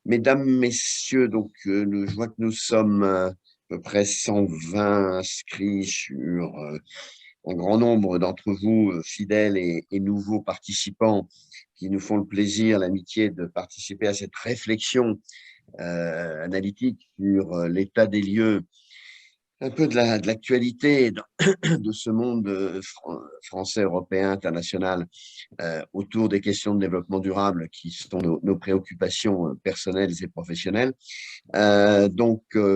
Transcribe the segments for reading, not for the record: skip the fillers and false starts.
Mesdames, Messieurs, donc, je vois que nous sommes à peu près 120 inscrits sur un grand nombre d'entre vous, fidèles et nouveaux participants, qui nous font le plaisir, l'amitié de participer à cette réflexion analytique sur l'état des lieux, un peu de l'actualité de ce monde français, européen, international, autour des questions de développement durable qui sont nos préoccupations personnelles et professionnelles.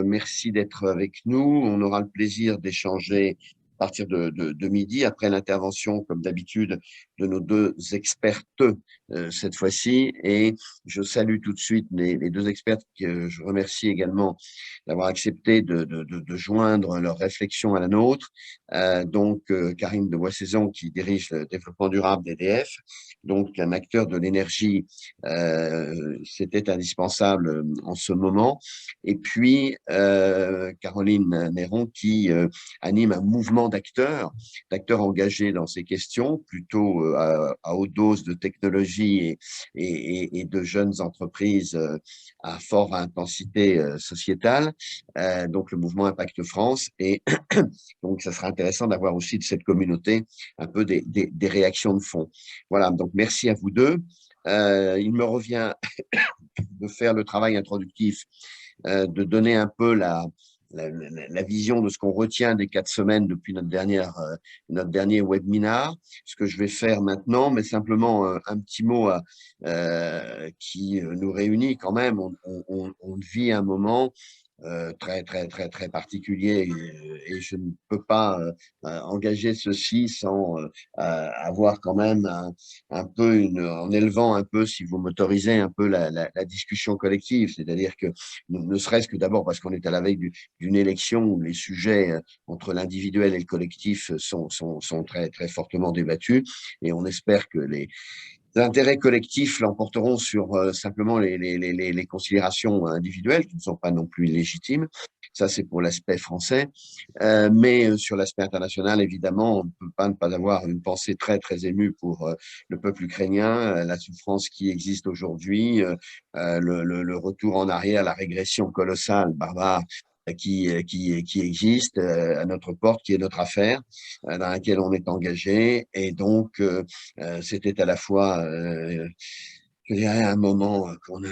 Merci d'être avec nous. On aura le plaisir d'échanger à partir de midi, après l'intervention, comme d'habitude, de nos deux expertes cette fois-ci. Et je salue tout de suite les deux expertes que je remercie également d'avoir accepté de joindre leur réflexion à la nôtre. Karine de Boissaison, qui dirige le développement durable d'EDF, donc un acteur de l'énergie, c'était indispensable en ce moment. Et puis, Caroline Néron, qui anime un mouvement d'acteurs engagés dans ces questions, plutôt à haute dose de technologie et de jeunes entreprises à forte intensité sociétale, donc le mouvement Impact France. Et donc, ça sera intéressant d'avoir aussi de cette communauté un peu des réactions de fond. Voilà, donc merci à vous deux. Il me revient de faire le travail introductif, de donner un peu la vision de ce qu'on retient des 4 semaines depuis notre dernier webinar, ce que je vais faire maintenant, mais simplement un petit mot qui nous réunit quand même. On vit un moment très particulier et je ne peux pas engager ceci sans avoir quand même un peu en élevant un peu, si vous m'autorisez, un peu la discussion collective. C'est-à-dire que ne serait-ce que d'abord parce qu'on est à la veille d'une élection où les sujets entre l'individuel et le collectif sont très fortement débattus, et on espère que les intérêts collectifs l'emporteront sur simplement les considérations individuelles qui ne sont pas non plus illégitimes. Ça, c'est pour l'aspect français. Mais sur l'aspect international, évidemment, on ne peut pas ne pas avoir une pensée très émue pour le peuple ukrainien, la souffrance qui existe aujourd'hui, le retour en arrière, la régression colossale, barbare, qui existe à notre porte, qui est notre affaire, dans laquelle on est engagé. Et donc, c'était à la fois, je dirais, un moment qu'on ne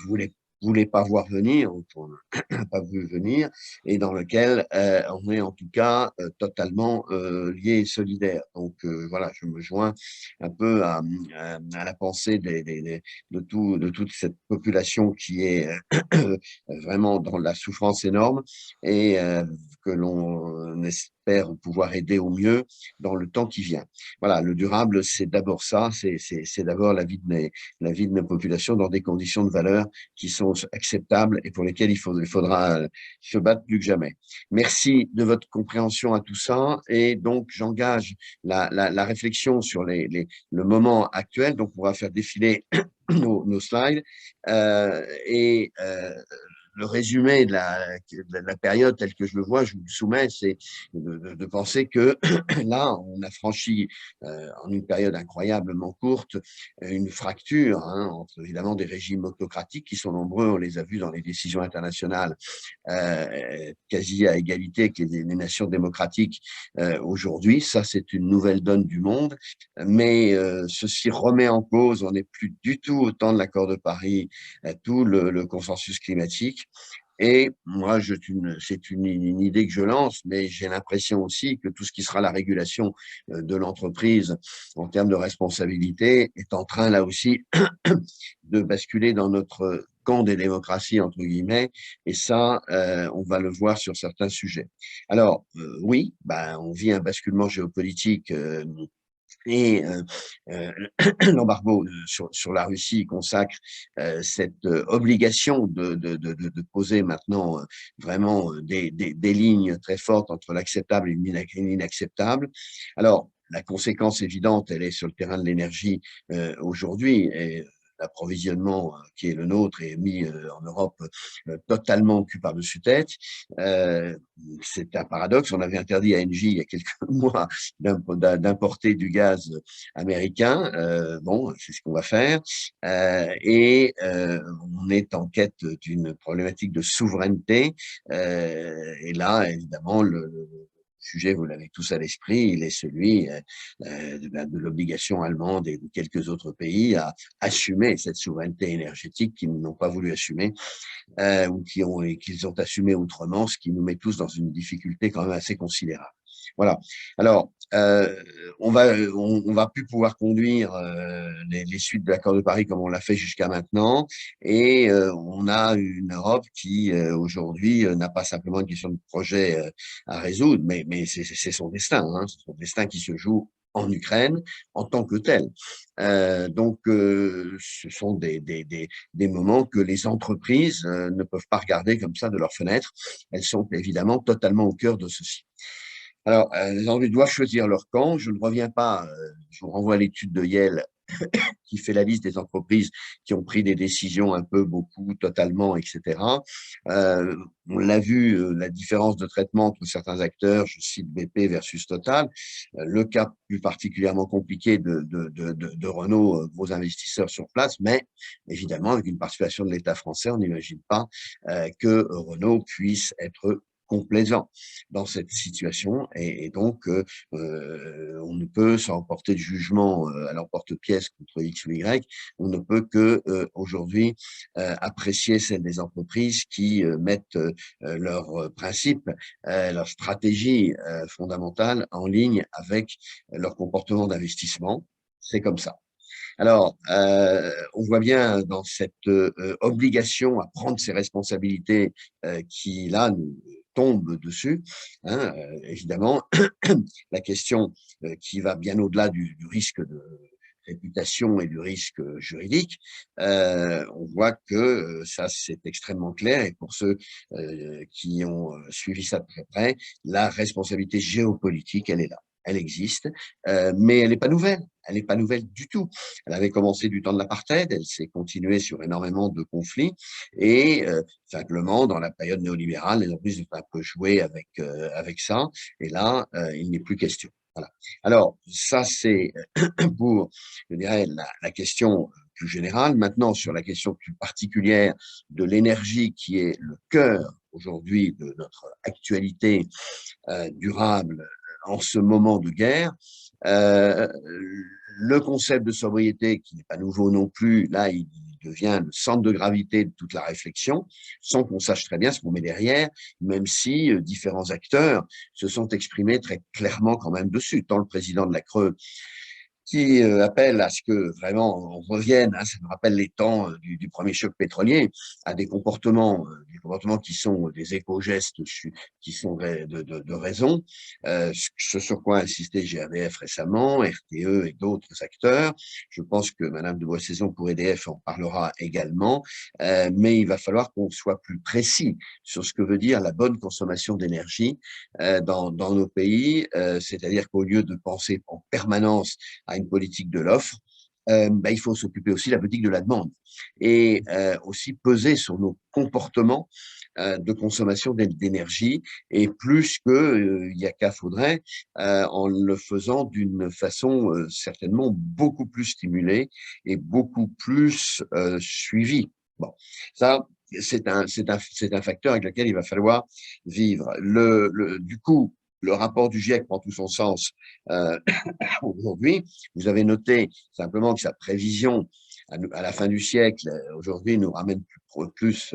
voulait pas voir venir, ou qu'on n'a pas vu venir, et dans lequel on est en tout cas totalement lié et solidaire. Donc voilà, je me joins un peu à la pensée de toute cette population qui est vraiment dans la souffrance énorme, et que l'on espère pouvoir aider au mieux dans le temps qui vient. Voilà, le durable, c'est d'abord ça, c'est d'abord la vie de nos populations dans des conditions de valeur qui sont acceptables et pour lesquelles il faudra se battre plus que jamais. Merci de votre compréhension à tout ça, et donc j'engage la réflexion sur le moment actuel. Donc on va faire défiler nos slides et le résumé de la période telle que je le vois, je vous le soumets, c'est de penser que là, on a franchi en une période incroyablement courte une fracture entre évidemment des régimes autocratiques qui sont nombreux, on les a vus dans les décisions internationales, quasi à égalité avec les nations démocratiques aujourd'hui. Ça, c'est une nouvelle donne du monde, mais ceci remet en cause, on n'est plus du tout au temps de l'accord de Paris, tout le consensus climatique. Et moi, c'est une idée que je lance, mais j'ai l'impression aussi que tout ce qui sera la régulation de l'entreprise en termes de responsabilité est en train, là aussi, de basculer dans notre camp des démocraties, entre guillemets, et ça, on va le voir sur certains sujets. Alors, oui, on vit un basculement géopolitique et l'embargo sur la Russie consacre cette obligation de poser maintenant vraiment des lignes très fortes entre l'acceptable et l'inacceptable. Alors, la conséquence évidente, elle est sur le terrain de l'énergie aujourd'hui. Et l'approvisionnement qui est le nôtre est mis en Europe totalement cul par-dessus tête. C'est un paradoxe. On avait interdit à Engie il y a quelques mois d'importer du gaz américain. Bon, c'est ce qu'on va faire. On est en quête d'une problématique de souveraineté. Et là, évidemment, le sujet, vous l'avez tous à l'esprit, il est celui de l'obligation allemande et de quelques autres pays à assumer cette souveraineté énergétique qu'ils n'ont pas voulu assumer ou qu'ils ont assumé autrement, ce qui nous met tous dans une difficulté quand même assez considérable. Voilà. Alors, on va plus pouvoir conduire les suites de l'accord de Paris comme on l'a fait jusqu'à maintenant, et on a une Europe qui aujourd'hui n'a pas simplement une question de projet à résoudre, mais c'est son destin, hein, c'est son destin qui se joue en Ukraine en tant que tel. Ce sont des moments que les entreprises ne peuvent pas regarder comme ça de leur fenêtre. Elles sont évidemment totalement au cœur de ceci. Alors, les entreprises doivent choisir leur camp. Je ne reviens pas, je vous renvoie à l'étude de Yale qui fait la liste des entreprises qui ont pris des décisions un peu, beaucoup, totalement, etc. On l'a vu, la différence de traitement entre certains acteurs, je cite BP versus Total, le cas plus particulièrement compliqué de Renault, gros investisseurs sur place, mais évidemment, avec une participation de l'État français, on n'imagine pas que Renault puisse être complaisant dans cette situation et donc on ne peut, sans porter de jugement à l'emporte-pièce contre X ou Y, on ne peut que aujourd'hui apprécier celle des entreprises qui mettent leurs principes, leur stratégie fondamentale en ligne avec leur comportement d'investissement. C'est comme ça. Alors, on voit bien dans cette obligation à prendre ses responsabilités qui, là, nous tombe dessus, hein, évidemment, la question qui va bien au-delà du risque de réputation et du risque juridique, on voit que ça, c'est extrêmement clair. Et pour ceux qui ont suivi ça de très près, la responsabilité géopolitique, elle est là. Elle existe, mais elle n'est pas nouvelle. Elle n'est pas nouvelle du tout. Elle avait commencé du temps de l'apartheid, elle s'est continuée sur énormément de conflits et simplement, dans la période néolibérale, les entreprises ont un peu joué avec ça. Et là, il n'est plus question. Voilà. Alors, ça, c'est pour, je dirais, la question plus générale. Maintenant, sur la question plus particulière de l'énergie qui est le cœur aujourd'hui de notre actualité durable en ce moment de guerre. Le concept de sobriété, qui n'est pas nouveau non plus, là, il devient le centre de gravité de toute la réflexion, sans qu'on sache très bien ce qu'on met derrière, même si différents acteurs se sont exprimés très clairement quand même dessus. Tant le président de la Creux, qui appelle à ce que vraiment on revienne, hein, ça me rappelle les temps du premier choc pétrolier, à des comportements qui sont des éco-gestes qui sont de raison, ce sur quoi a insisté GRDF récemment, RTE et d'autres acteurs. Je pense que Madame de Boissezon pour EDF en parlera également, mais il va falloir qu'on soit plus précis sur ce que veut dire la bonne consommation d'énergie dans nos pays, c'est-à-dire qu'au lieu de penser en permanence à une politique de l'offre, il faut s'occuper aussi de la politique de la demande et aussi peser sur nos comportements de consommation d'énergie et plus que Yaka faudrait en le faisant d'une façon certainement beaucoup plus stimulée et beaucoup plus suivie. Bon, ça, c'est un facteur avec lequel il va falloir vivre. Du coup, le rapport du GIEC prend tout son sens aujourd'hui. Vous avez noté simplement que sa prévision à la fin du siècle, aujourd'hui, nous ramène plus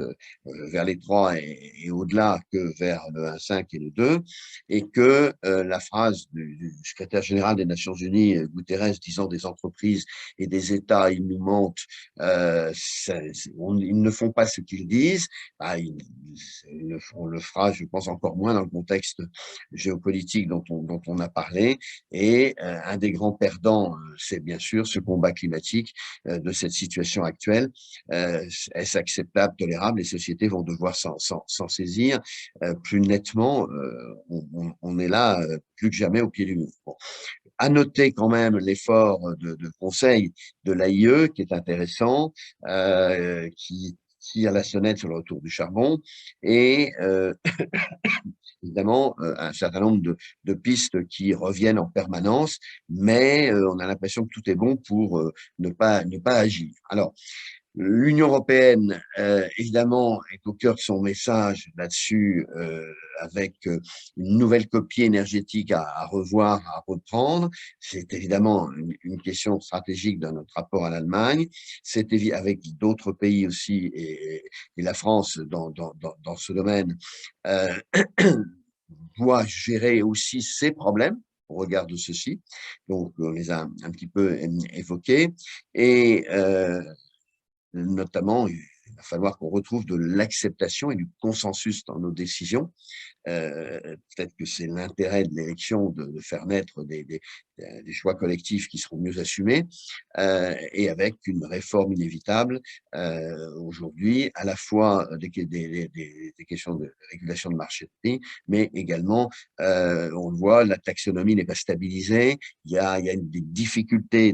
vers les 3 et au-delà que vers le 1,5 et le 2, et que la phrase du secrétaire général des Nations Unies, Guterres, disant des entreprises et des États, ils nous mentent, ils ne font pas ce qu'ils disent, on le fera, je pense, encore moins dans le contexte géopolitique dont on a parlé, et un des grands perdants, c'est bien sûr ce combat climatique de cette situation actuelle. Est-ce acceptable, tolérable? Les sociétés vont devoir s'en saisir plus nettement. On est là plus que jamais au pied du mur. Bon. À noter quand même l'effort de conseil de l'AIE qui est intéressant, qui tire la sonnette sur le retour du charbon et évidemment un certain nombre de pistes qui reviennent en permanence, mais on a l'impression que tout est bon pour ne pas agir. Alors, l'Union européenne, évidemment, est au cœur de son message là-dessus, avec une nouvelle copie énergétique à revoir, à reprendre. C'est évidemment une question stratégique dans notre rapport à l'Allemagne. C'est avec d'autres pays aussi, et la France dans ce domaine doit gérer aussi ses problèmes au regard de ceci. Donc, on les a un petit peu évoqués. Et notamment, il va falloir qu'on retrouve de l'acceptation et du consensus dans nos décisions. Peut-être que c'est l'intérêt de l'élection de faire naître des choix collectifs qui seront mieux assumés, et avec une réforme inévitable aujourd'hui, à la fois des questions de régulation de marché de prix, mais également, on le voit, la taxonomie n'est pas stabilisée, il y a des difficultés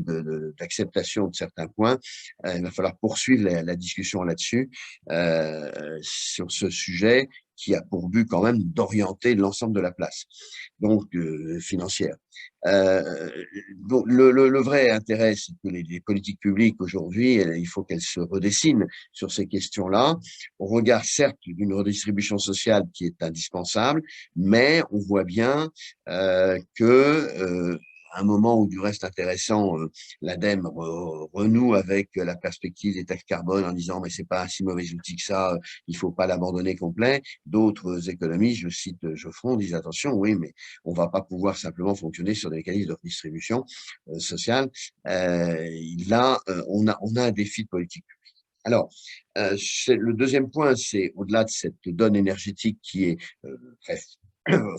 d'acceptation de certains points. Il va falloir poursuivre la discussion là-dessus, sur ce sujet qui a pour but quand même d'orienter l'ensemble de la place, donc financière. Donc le vrai intérêt, c'est que les politiques publiques aujourd'hui, il faut qu'elles se redessinent sur ces questions-là, au regard certes d'une redistribution sociale qui est indispensable, mais on voit bien que à un moment où, du reste intéressant, l'ADEME renoue avec la perspective des taxes carbone en disant mais c'est pas un si mauvais outil que ça, il faut pas l'abandonner complet. D'autres économistes, je cite Geoffron, disent attention, oui, mais on va pas pouvoir simplement fonctionner sur des mécanismes de redistribution sociale. Là, on a un défi de politique. Alors, le deuxième point, c'est au-delà de cette donne énergétique qui est très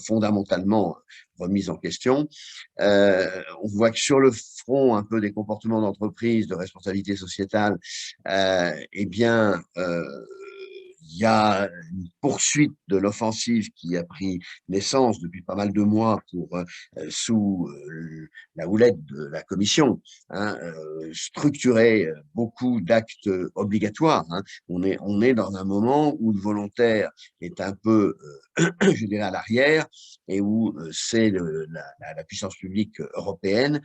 fondamentalement remise en question. On voit que sur le front un peu des comportements d'entreprise, de responsabilité sociétale, eh bien, il y a une poursuite de l'offensive qui a pris naissance depuis pas mal de mois sous la houlette de la Commission, hein, structurer beaucoup d'actes obligatoires. Hein. On est dans un moment où le volontaire est un peu, je dirais, à l'arrière et où c'est la puissance publique européenne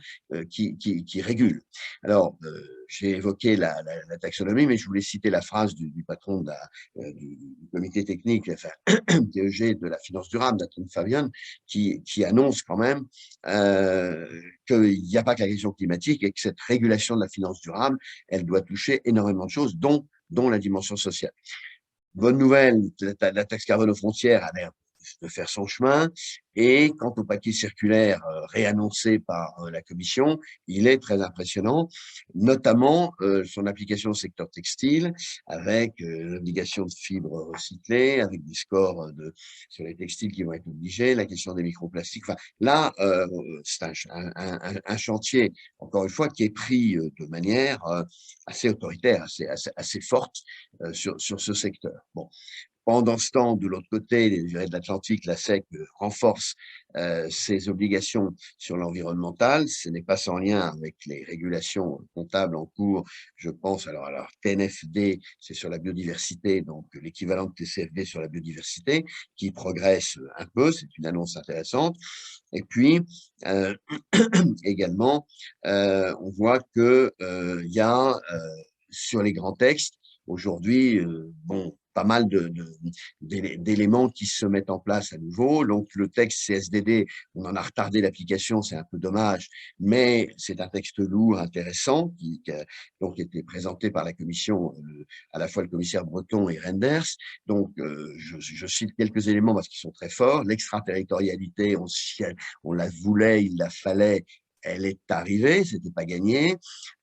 qui régule. Alors, j'ai évoqué la taxonomie, mais je voulais citer la phrase du patron du comité technique, enfin, DEG de la finance durable, Nathan Fabian, qui annonce quand même qu'il n'y a pas que la question climatique et que cette régulation de la finance durable, elle doit toucher énormément de choses, dont la dimension sociale. Bonne nouvelle, la taxe carbone aux frontières a l'air de faire son chemin. Et quant au paquet circulaire réannoncé par la Commission, il est très impressionnant, notamment son application au secteur textile, avec l'obligation de fibres recyclées, avec des scores sur les textiles qui vont être obligés, la question des microplastiques. Enfin, là, c'est un chantier, encore une fois, qui est pris de manière assez autoritaire, assez forte sur ce secteur. Bon. Pendant ce temps, de l'autre côté, de l'Atlantique, la SEC renforce ses obligations sur l'environnemental. Ce n'est pas sans lien avec les régulations comptables en cours. Je pense, alors TNFD, c'est sur la biodiversité, donc l'équivalent de TCFD sur la biodiversité, qui progresse un peu. C'est une annonce intéressante. Et puis, également, on voit que y a sur les grands textes, aujourd'hui, bon, pas mal d'éléments qui se mettent en place à nouveau. Donc, le texte CSDD, on en a retardé l'application, c'est un peu dommage, mais c'est un texte lourd, intéressant, qui a donc été présenté par la Commission, à la fois le commissaire Breton et Renders. Donc, je cite quelques éléments parce qu'ils sont très forts. L'extraterritorialité, on la voulait, il la fallait, elle est arrivée, c'était pas gagné.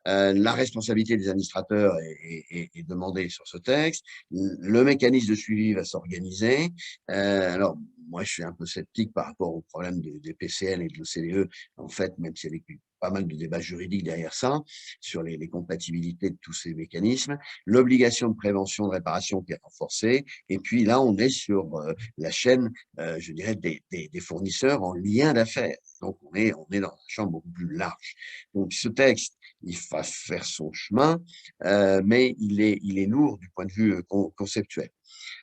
La responsabilité des administrateurs est demandée sur ce texte. Le mécanisme de suivi va s'organiser. Alors, moi, je suis un peu sceptique par rapport au problème des PCL et de l'OCDE, en fait, même s'il y a pas mal de débats juridiques derrière ça, sur les compatibilités de tous ces mécanismes. L'obligation de prévention, de réparation qui est renforcée. Et puis là, on est sur la chaîne, je dirais, des fournisseurs en lien d'affaires. Donc, on est dans un champ beaucoup plus large. Donc, ce texte, il va faire son chemin, mais il est lourd du point de vue conceptuel.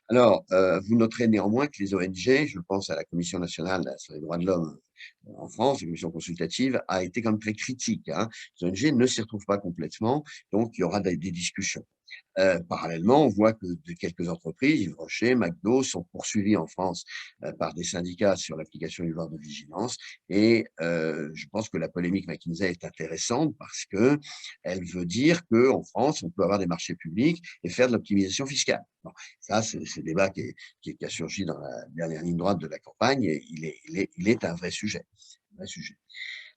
Alors, vous noterez néanmoins que les ONG, je pense à la Commission nationale sur les droits de l'homme en France, la commission consultative, a été quand même très critique, hein. Les ONG ne s'y retrouvent pas complètement, donc il y aura des discussions. Parallèlement, on voit que quelques entreprises, Yves Rocher, McDo, sont poursuivies en France par des syndicats sur l'application du devoir de vigilance. Et je pense que la polémique McKinsey est intéressante parce que elle veut dire qu'en France, on peut avoir des marchés publics et faire de l'optimisation fiscale. Bon, ça, c'est le débat qui a surgi dans la dernière ligne droite de la campagne. Et il est un vrai sujet. Un vrai sujet.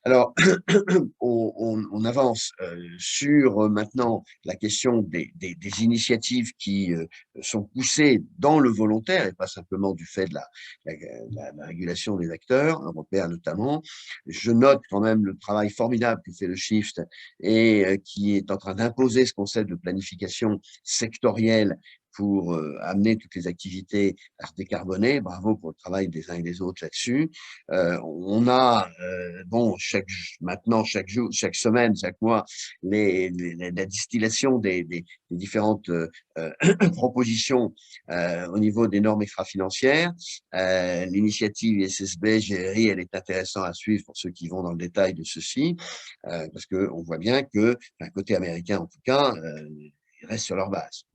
Alors, on avance sur maintenant la question des initiatives qui sont poussées dans le volontaire et pas simplement du fait de la régulation des acteurs, européens notamment. Je note quand même le travail formidable que fait le Shift et qui est en train d'imposer ce concept de planification sectorielle pour amener toutes les activités à se décarboner. Bravo pour le travail des uns et des autres là-dessus. On a, bon, maintenant, chaque jour, chaque semaine, chaque mois, la distillation des différentes propositions au niveau des normes extra-financières. L'initiative SSB, GRI, elle est intéressante à suivre pour ceux qui vont dans le détail de ceci, parce qu'on voit bien que, d'un côté américain en tout cas, ils restent sur leur base.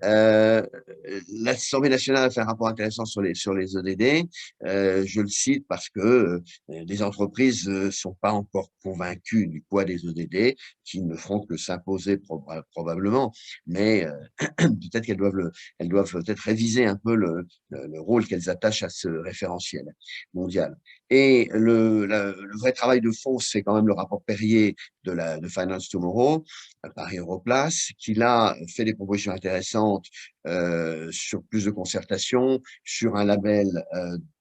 L'Assemblée nationale a fait un rapport intéressant sur les ODD. Je le cite parce que les entreprises ne sont pas encore convaincues du poids des ODD, qui ne feront que s'imposer probablement, mais peut-être elles doivent peut-être réviser un peu le rôle qu'elles attachent à ce référentiel mondial. Et le vrai travail de fond, c'est quand même le rapport Perrier de Finance Tomorrow, Paris Europlace, qui là fait des propositions intéressantes sur plus de concertation, sur un label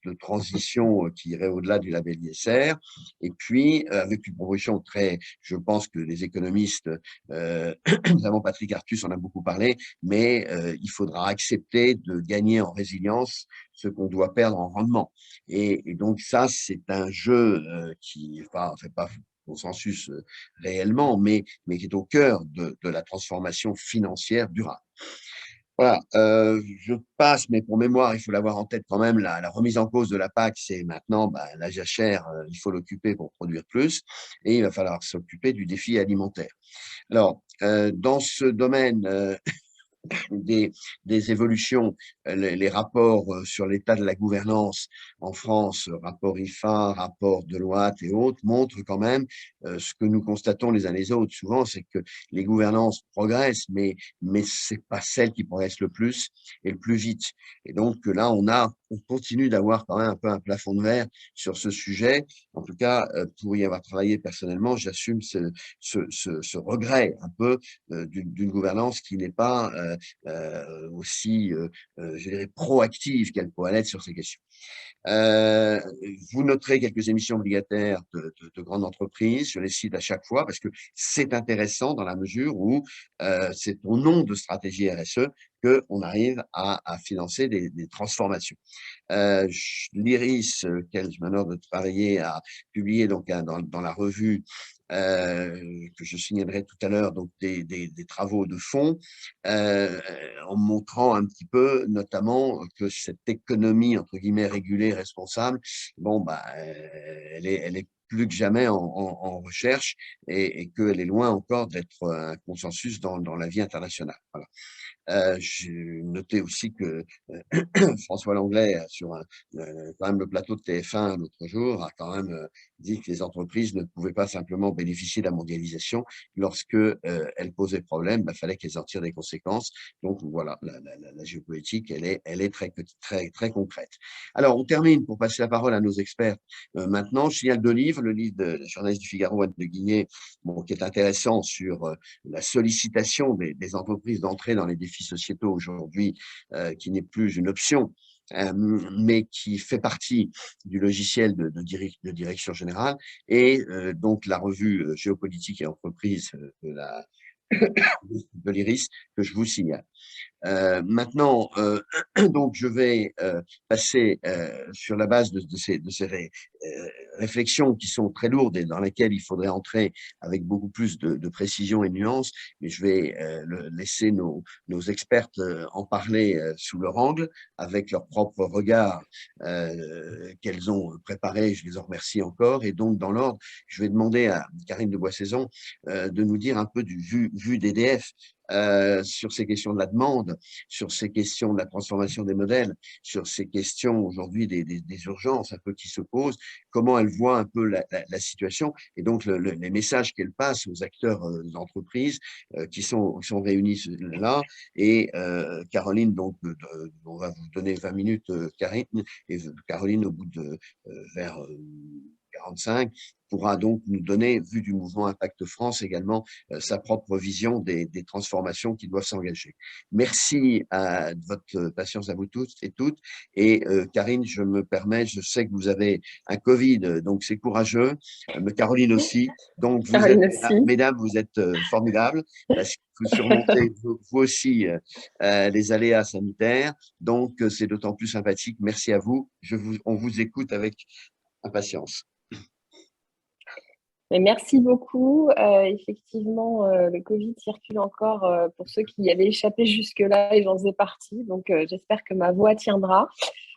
de transition qui irait au-delà du label ISR, et puis avec une proposition très, je pense que les économistes, notamment Patrick Artus en a beaucoup parlé, mais il faudra accepter de gagner en résilience ce qu'on doit perdre en rendement. Et donc ça, c'est un jeu qui fait pas consensus réellement, mais qui est au cœur de la transformation financière durable. Voilà, je passe, mais pour mémoire, il faut l'avoir en tête quand même, la remise en cause de la PAC, c'est maintenant la jachère, il faut l'occuper pour produire plus, et il va falloir s'occuper du défi alimentaire. Alors, dans ce domaine, des, des évolutions, les rapports sur l'état de la gouvernance en France, rapport IFA, rapport Deloitte et autres, montrent quand même ce que nous constatons les uns les autres souvent, c'est que les gouvernances progressent, mais c'est pas celles qui progressent le plus et le plus vite. Et donc là, on continue d'avoir quand même un peu un plafond de verre sur ce sujet. En tout cas, pour y avoir travaillé personnellement, j'assume ce regret un peu d'une gouvernance qui n'est pas aussi, je dirais, proactive qu'elle pourrait l'être sur ces questions. Vous noterez quelques émissions obligataires de grandes entreprises. Je les cite à chaque fois parce que c'est intéressant dans la mesure où c'est au nom de stratégie RSE qu'on arrive à financer des transformations. L'IRIS, auquel je m'honore de travailler, a publié donc dans la revue que je signalerai tout à l'heure, donc des travaux de fond, en montrant un petit peu, notamment, que cette économie entre guillemets régulée, responsable, bon elle est plus que jamais en recherche et qu'elle est loin encore d'être un consensus dans la vie internationale. Voilà. J'ai noté aussi que François Langlais, sur quand même le plateau de TF1 l'autre jour, a quand même dit que les entreprises ne pouvaient pas simplement bénéficier de la mondialisation. Lorsque elle posait problème, il fallait qu'elles en tirent des conséquences. Donc voilà, la géopolitique, elle est très, très concrète. Alors, on termine pour passer la parole à nos experts. Maintenant, je signale deux livres. Le livre de la journaliste du Figaro, Anne de Guigné, bon, qui est intéressant sur la sollicitation des entreprises d'entrer dans les défis sociétaux aujourd'hui, qui n'est plus une option, mais qui fait partie du logiciel de direction générale, et donc la revue Géopolitique et entreprise de l'IRIS, que je vous signale. Maintenant, donc je vais passer sur la base de ces réflexions qui sont très lourdes et dans lesquelles il faudrait entrer avec beaucoup plus de précision et de nuances, mais je vais laisser nos expertes en parler sous leur angle, avec leur propre regard qu'elles ont préparé. Je les en remercie encore. Et donc, dans l'ordre, je vais demander à Karine de Boissezon de nous dire un peu du vu d'EDF sur ces questions de la demande, sur ces questions de la transformation des modèles, sur ces questions aujourd'hui des urgences un peu qui se posent, comment elle voit un peu la situation, et donc les messages qu'elle passe aux acteurs d'entreprise qui sont réunis là. Et Caroline, donc, on va vous donner 20 minutes, Karine, et Caroline, au bout de vers 45, pourra donc nous donner, vu du mouvement Impact France également, sa propre vision des transformations qui doivent s'engager. Merci de votre patience à vous tous et toutes. Et Karine, je me permets, je sais que vous avez un Covid, donc c'est courageux, mais Caroline aussi. Donc vous êtes, Caroline aussi. mesdames, vous êtes formidables, parce qu'il faut surmonter vous aussi les aléas sanitaires. Donc c'est d'autant plus sympathique. Merci à vous. On vous écoute avec impatience. Mais merci beaucoup. Effectivement, le Covid circule encore pour ceux qui y avaient échappé jusque-là et j'en faisais partie. Donc, j'espère que ma voix tiendra.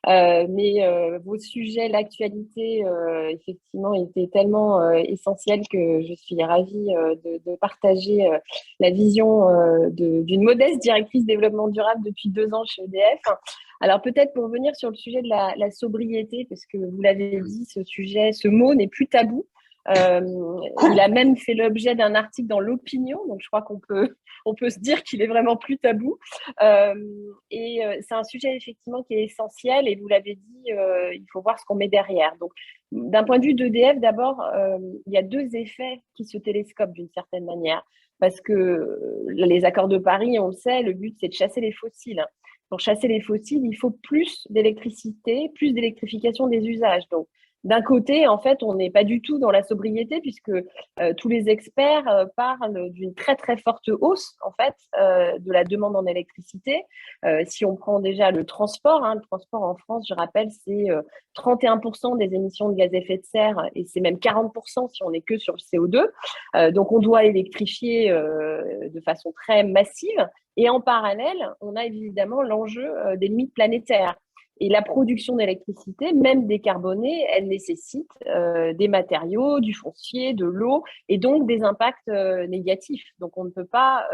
Mais vos sujets, l'actualité, effectivement, étaient tellement essentiels que je suis ravie de partager la vision d'une modeste directrice développement durable depuis 2 ans chez EDF. Alors peut-être pour revenir sur le sujet de la sobriété, parce que vous l'avez dit, ce mot n'est plus tabou. Il a même fait l'objet d'un article dans l'Opinion, donc je crois on peut se dire qu'il est vraiment plus tabou. C'est un sujet effectivement qui est essentiel et vous l'avez dit, il faut voir ce qu'on met derrière. Donc, d'un point de vue d'EDF, d'abord, il y a deux effets qui se télescopent d'une certaine manière. Parce que les accords de Paris, on le sait, le but c'est de chasser les fossiles. Pour chasser les fossiles, il faut plus d'électricité, plus d'électrification des usages. Donc, d'un côté, en fait, on n'est pas du tout dans la sobriété puisque tous les experts parlent d'une très très forte hausse en fait de la demande en électricité. Si on prend déjà le transport en France, je rappelle, c'est 31% des émissions de gaz à effet de serre et c'est même 40% si on n'est que sur le CO2. Donc on doit électrifier de façon très massive. Et en parallèle, on a évidemment l'enjeu des limites planétaires. Et la production d'électricité, même décarbonée, elle nécessite des matériaux, du foncier, de l'eau et donc des impacts négatifs. Donc on ne peut pas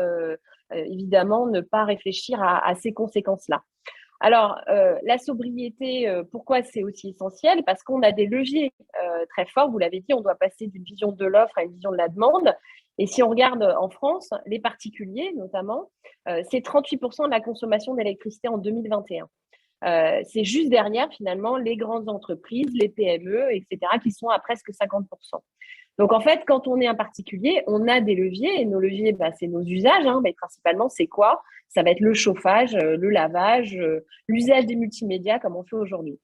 évidemment ne pas réfléchir à ces conséquences-là. Alors, la sobriété, pourquoi c'est aussi essentiel? Parce qu'on a des leviers très forts. Vous l'avez dit, on doit passer d'une vision de l'offre à une vision de la demande. Et si on regarde en France, les particuliers notamment, c'est 38% de la consommation d'électricité en 2021. C'est juste derrière, finalement, les grandes entreprises, les PME, etc., qui sont à presque 50%. Donc, en fait, quand on est un particulier, on a des leviers. Et nos leviers, c'est nos usages. Mais principalement, c'est quoi? Ça va être le chauffage, le lavage, l'usage des multimédias, comme on fait aujourd'hui.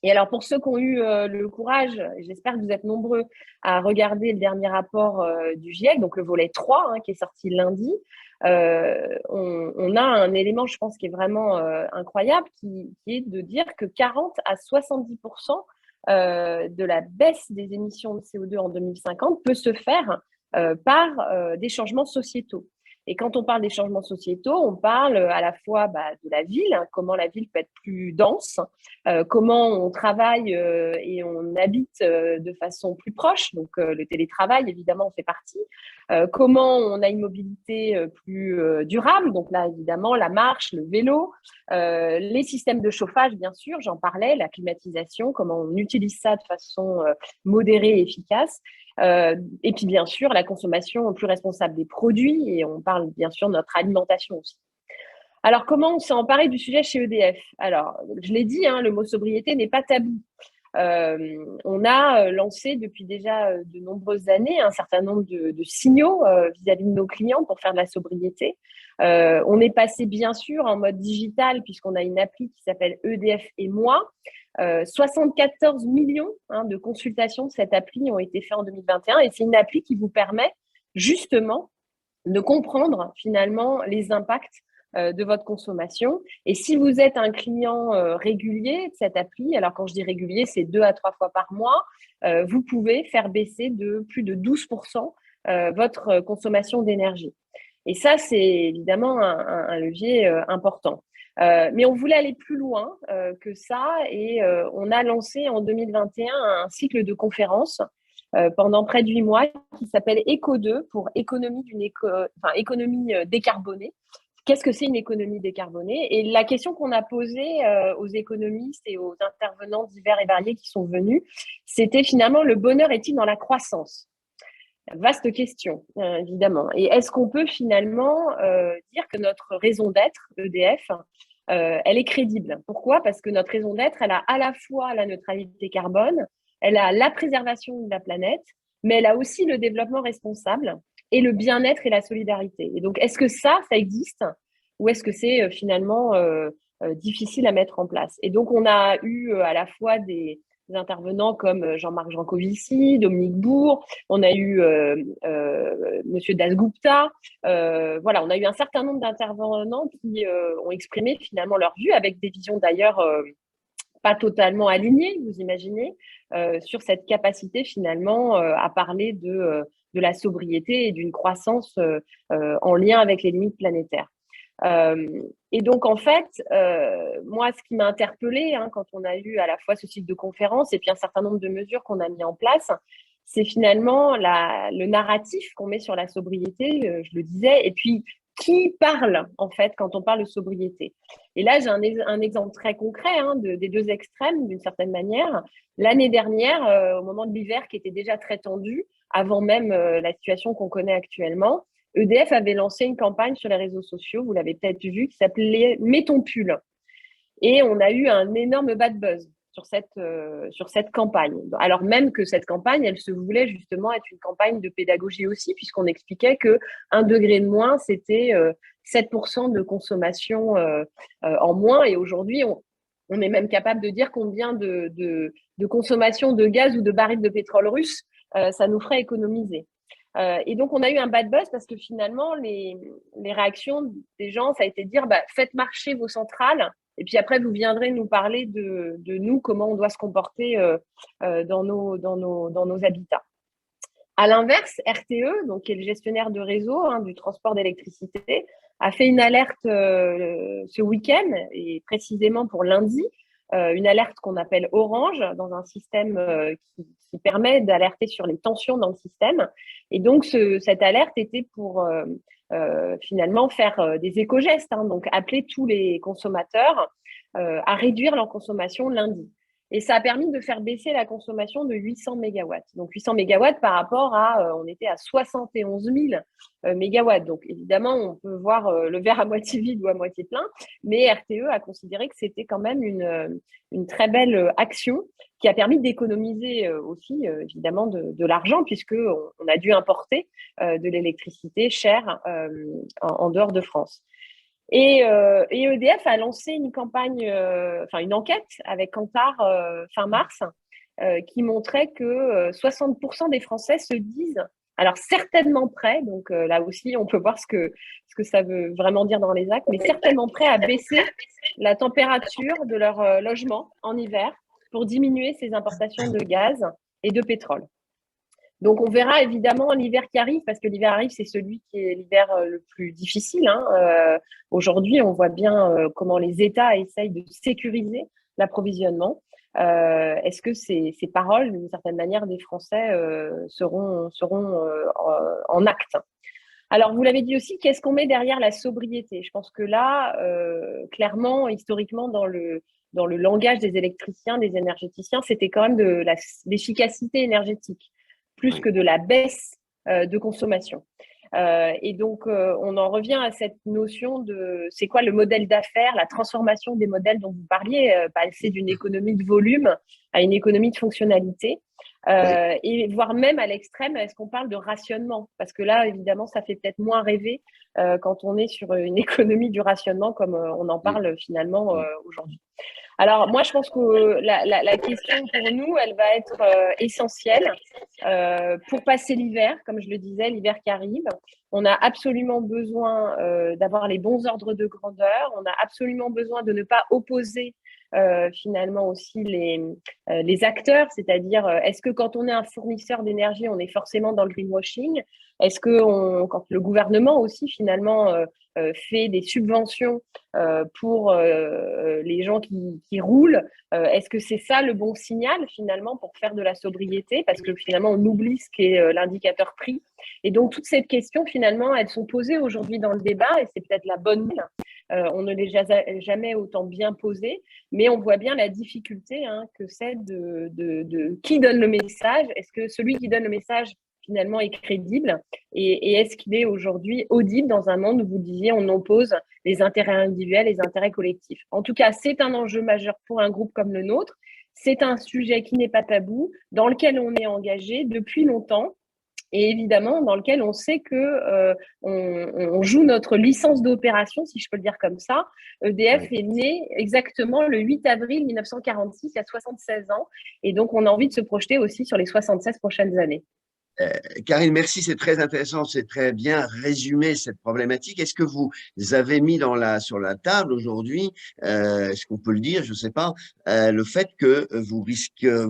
Et alors, pour ceux qui ont eu le courage, j'espère que vous êtes nombreux à regarder le dernier rapport du GIEC, donc le volet 3, qui est sorti lundi, on a un élément, je pense, qui est vraiment incroyable, qui est de dire que 40 à 70% de la baisse des émissions de CO2 en 2050 peut se faire par des changements sociétaux. Et quand on parle des changements sociétaux, on parle à la fois de la ville, comment la ville peut être plus dense, comment on travaille et on habite de façon plus proche. Donc, le télétravail, évidemment, en fait partie. comment on a une mobilité plus durable. Donc là, évidemment, la marche, le vélo, les systèmes de chauffage, bien sûr, j'en parlais, la climatisation, comment on utilise ça de façon modérée et efficace. Et puis, bien sûr, la consommation plus responsable des produits. Et on parle, bien sûr, de notre alimentation aussi. Alors, comment on s'est emparé du sujet chez EDF? Alors, je l'ai dit, hein, le mot sobriété n'est pas tabou. On a lancé depuis déjà de nombreuses années un certain nombre de signaux vis-à-vis de nos clients pour faire de la sobriété. On est passé bien sûr en mode digital puisqu'on a une appli qui s'appelle EDF et moi. 74 millions de consultations de cette appli ont été faites en 2021 et c'est une appli qui vous permet justement de comprendre finalement les impacts de votre consommation. Et si vous êtes un client régulier de cette appli, alors quand je dis régulier, c'est 2 à 3 fois par mois, vous pouvez faire baisser de plus de 12% votre consommation d'énergie. Et ça, c'est évidemment un levier important. Mais on voulait aller plus loin que ça et on a lancé en 2021 un cycle de conférences pendant près de 8 mois qui s'appelle Éco2 pour économie décarbonée. Qu'est-ce que c'est une économie décarbonée? Et la question qu'on a posée aux économistes et aux intervenants divers et variés qui sont venus, c'était finalement le bonheur est-il dans la croissance? Vaste question, évidemment. Et est-ce qu'on peut finalement dire que notre raison d'être, EDF, elle est crédible? Pourquoi? Parce que notre raison d'être, elle a à la fois la neutralité carbone, elle a la préservation de la planète, mais elle a aussi le développement responsable et le bien-être et la solidarité. Et donc, est-ce que ça existe ou est-ce que c'est finalement difficile à mettre en place? Et donc, on a eu à la fois des intervenants comme Jean-Marc Jancovici, Dominique Bourg, on a eu Monsieur Dasgupta, voilà, on a eu un certain nombre d'intervenants qui ont exprimé finalement leur vue avec des visions d'ailleurs pas totalement alignées, vous imaginez, sur cette capacité finalement à parler de la sobriété et d'une croissance en lien avec les limites planétaires. Et donc, en fait, moi, ce qui m'a interpellée quand on a eu à la fois ce cycle de conférences et puis un certain nombre de mesures qu'on a mis en place, c'est finalement le narratif qu'on met sur la sobriété, je le disais, et puis qui parle, en fait, quand on parle de sobriété. Et là, j'ai un exemple très concret des deux extrêmes, d'une certaine manière. L'année dernière, au moment de l'hiver qui était déjà très tendu, avant même la situation qu'on connaît actuellement, EDF avait lancé une campagne sur les réseaux sociaux, vous l'avez peut-être vu, qui s'appelait « Mets ton pull ». Et on a eu un énorme bad buzz sur cette campagne. Alors même que cette campagne, elle se voulait justement être une campagne de pédagogie aussi, puisqu'on expliquait que 1 degré de moins, c'était 7% de consommation en moins. Et aujourd'hui, on est même capable de dire combien de consommation de gaz ou de barils de pétrole russe ça nous ferait économiser. Et donc, on a eu un bad buzz parce que finalement, les réactions des gens, ça a été de dire faites marcher vos centrales et puis après, vous viendrez nous parler de nous, comment on doit se comporter dans nos habitats. À l'inverse, RTE, donc, qui est le gestionnaire de réseau du transport d'électricité, a fait une alerte ce week-end et précisément pour lundi, une alerte qu'on appelle Orange dans un système qui permet d'alerter sur les tensions dans le système. Et donc, cette alerte était pour finalement faire des éco-gestes, donc appeler tous les consommateurs à réduire leur consommation lundi. Et ça a permis de faire baisser la consommation de 800 mégawatts. Donc 800 mégawatts par rapport à, on était à 71 000 mégawatts. Donc évidemment, on peut voir le verre à moitié vide ou à moitié plein, mais RTE a considéré que c'était quand même une très belle action qui a permis d'économiser aussi évidemment de l'argent puisqu'on a dû importer de l'électricité chère en dehors de France. Et EDF a lancé une campagne, une enquête avec Kantar fin mars, qui montrait que 60% des Français se disent, alors certainement prêts, donc là aussi on peut voir ce que ça veut vraiment dire dans les actes, mais certainement prêts à baisser la température de leur logement en hiver pour diminuer ces importations de gaz et de pétrole. Donc, on verra évidemment l'hiver qui arrive, parce que l'hiver arrive, c'est celui qui est l'hiver le plus difficile. Aujourd'hui, on voit bien comment les États essayent de sécuriser l'approvisionnement. Est-ce que ces paroles, d'une certaine manière, des Français seront en acte? Alors, vous l'avez dit aussi, qu'est-ce qu'on met derrière la sobriété? Je pense que là, clairement, historiquement, dans le langage des électriciens, des énergéticiens, c'était quand même de l'efficacité énergétique, plus que de la baisse de consommation. Et donc, on en revient à cette notion de c'est quoi le modèle d'affaires, la transformation des modèles dont vous parliez, passer d'une économie de volume à une économie de fonctionnalité. Et voire même à l'extrême, est-ce qu'on parle de rationnement? Parce que là, évidemment, ça fait peut-être moins rêver quand on est sur une économie du rationnement comme on en parle finalement aujourd'hui. Alors, moi, je pense que la question pour nous, elle va être essentielle pour passer l'hiver, comme je le disais, l'hiver qui arrive. On a absolument besoin d'avoir les bons ordres de grandeur. On a absolument besoin de ne pas opposer finalement aussi les acteurs, c'est-à-dire est-ce que quand on est un fournisseur d'énergie, on est forcément dans le greenwashing? Est-ce que quand le gouvernement aussi finalement fait des subventions pour les gens qui roulent, est-ce que c'est ça le bon signal finalement pour faire de la sobriété? Parce que finalement, on oublie ce qu'est l'indicateur prix. Et donc, toutes ces questions, finalement, elles sont posées aujourd'hui dans le débat et c'est peut-être la bonne nouvelle. On ne les a jamais autant bien posées, mais on voit bien la difficulté que c'est de qui donne le message. Est-ce que celui qui donne le message finalement est crédible et est-ce qu'il est aujourd'hui audible dans un monde où vous disiez on oppose les intérêts individuels et les intérêts collectifs? En tout cas, c'est un enjeu majeur pour un groupe comme le nôtre. C'est un sujet qui n'est pas tabou, dans lequel on est engagé depuis longtemps. Et évidemment, dans lequel on sait que on joue notre licence d'opération, si je peux le dire comme ça. EDF est né exactement le 8 avril 1946, il y a 76 ans. Et donc, on a envie de se projeter aussi sur les 76 prochaines années. Karine, merci, c'est très intéressant, c'est très bien résumé cette problématique. Est-ce que vous avez mis sur la table aujourd'hui, est-ce qu'on peut le dire, je ne sais pas, le fait que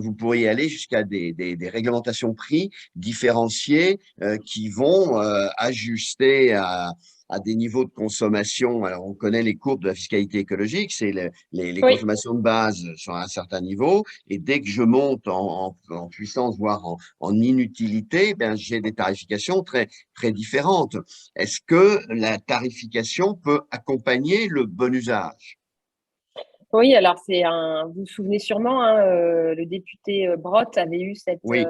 vous pourriez aller jusqu'à des réglementations prix différenciées qui vont ajuster à des niveaux de consommation. Alors, on connaît les courbes de la fiscalité écologique, c'est les consommations de base sur un certain niveau, et dès que je monte en puissance, voire en inutilité, ben, j'ai des tarifications très, très différentes. Est-ce que la tarification peut accompagner le bon usage? Oui, alors vous vous souvenez sûrement, le député Brottes avait eu Oui,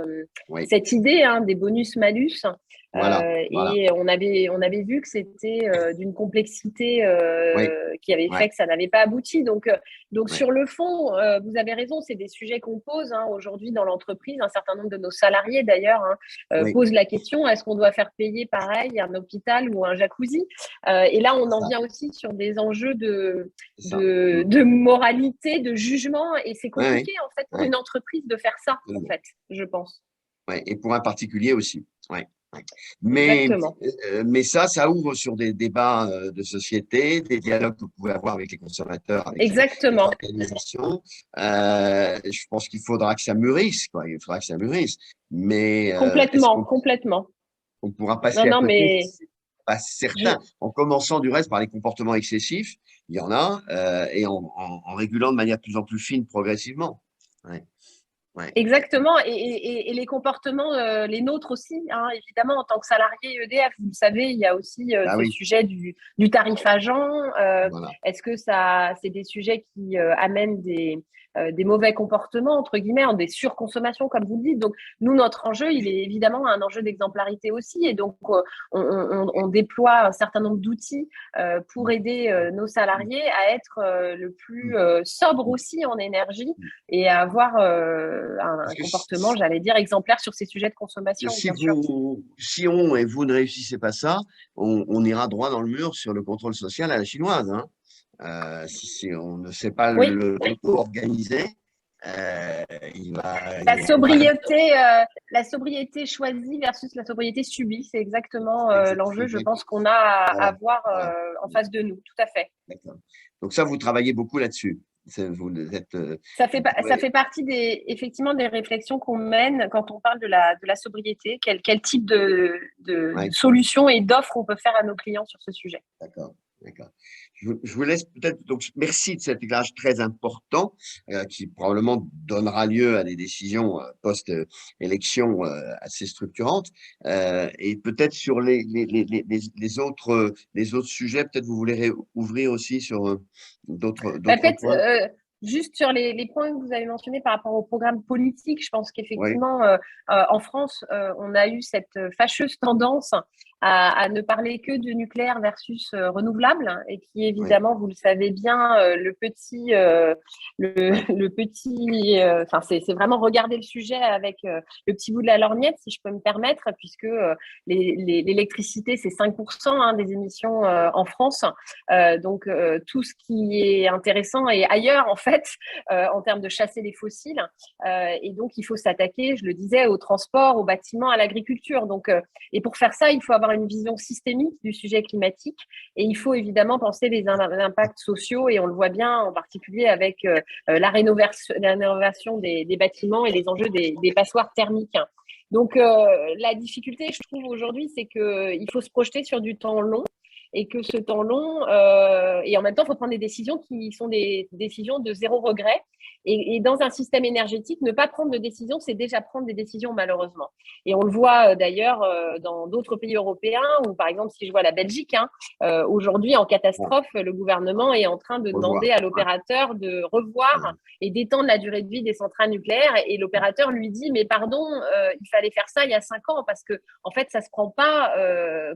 cette idée des bonus-malus. voilà. Et on avait vu que c'était d'une complexité Oui, qui avait fait que ça n'avait pas abouti. Donc oui, sur le fond, vous avez raison, c'est des sujets qu'on pose aujourd'hui dans l'entreprise. Un certain nombre de nos salariés, d'ailleurs, oui, posent la question, est-ce qu'on doit faire payer pareil un hôpital ou un jacuzzi? Et là, on en vient aussi sur des enjeux c'est ça. de moralité, de jugement. Et c'est Oui, compliqué, en fait, pour oui, une entreprise de faire ça, en oui. fait, je pense. Ouais, et pour un particulier aussi. Ouais, ouais. Mais, Exactement. mais ça ouvre sur des débats de société, des dialogues que vous pouvez avoir avec les consommateurs, avec les Exactement. organisations. Je pense qu'il faudra que ça mûrisse, quoi. Il faudra que ça mûrisse. Mais est-ce Complètement, complètement. qu'on pourra Non, passer à non, côté? mais C'est pas certain. je, En commençant du reste par les comportements excessifs, il y en a, et en régulant de manière de plus en plus fine progressivement. Ouais, ouais, exactement. Et les comportements, les nôtres aussi, évidemment, en tant que salarié EDF, vous le savez, il y a aussi bah ce oui, sujet du tarif agent. voilà. Est-ce que c'est des sujets qui amènent des mauvais comportements, entre guillemets, des surconsommations, comme vous le dites. Donc, nous, notre enjeu, il est évidemment un enjeu d'exemplarité aussi. Et donc, on déploie un certain nombre d'outils pour aider nos salariés à être le plus sobre aussi en énergie et à avoir Parce un que comportement, j'allais dire, exemplaire sur ces sujets de consommation, si bien sûr. si on et vous ne réussissez pas ça, on ira droit dans le mur sur le contrôle social à la chinoise, hein. Si on ne sait pas Oui, organiser, euh, il va, la on va, sobriété, la sobriété choisie versus la sobriété subie, c'est exactement l'enjeu, je pense, qu'on a à voilà, avoir voilà. en face de nous. Tout à fait. D'accord. Donc ça, vous travaillez beaucoup là-dessus. Vous êtes, Ça fait partie effectivement des réflexions qu'on mène quand on parle de la sobriété. Quel type de ouais, solutions et d'offres on peut faire à nos clients sur ce sujet? d'accord. D'accord. Je vous laisse peut-être, donc merci de cet éclairage très important qui probablement donnera lieu à des décisions post-élection assez structurantes. Et peut-être sur les autres sujets, peut-être vous voulez ouvrir aussi sur d'autres Peut-être points. juste sur les points que vous avez mentionnés par rapport au programme politique, je pense Oui, qu'effectivement, en France, on a eu cette fâcheuse tendance à ne parler que de nucléaire versus renouvelable, et qui oui, évidemment, vous le savez bien, le petit, enfin c'est vraiment regarder le sujet avec le petit bout de la lorgnette, si je peux me permettre, puisque l'électricité c'est 5% hein, des émissions en France. Donc, tout ce qui est intéressant est ailleurs, en fait, en termes de chasser les fossiles. Et donc, il faut s'attaquer, je le disais, au transport, au bâtiment, à l'agriculture. Donc, et pour faire ça, il faut avoir une vision systémique du sujet climatique. Et il faut évidemment penser les impacts sociaux. Et on le voit bien, en particulier avec la rénovation des bâtiments et les enjeux des passoires thermiques. Donc, la difficulté, je trouve, aujourd'hui, c'est qu'il faut se projeter sur du temps long et que ce temps long, et en même temps, il faut prendre des décisions qui sont des décisions de zéro regret. Et dans un système énergétique, ne pas prendre de décision, c'est déjà prendre des décisions malheureusement. Et on le voit d'ailleurs dans d'autres pays européens, ou par exemple, si je vois la Belgique, hein, aujourd'hui en bon, catastrophe, le gouvernement est en train de on le voit. demander à Ouais, l'opérateur de revoir ouais, et d'étendre la durée de vie des centrales nucléaires. Et l'opérateur lui dit, mais pardon, il fallait faire ça il y a 5 ans, parce que en fait, ça se prend pas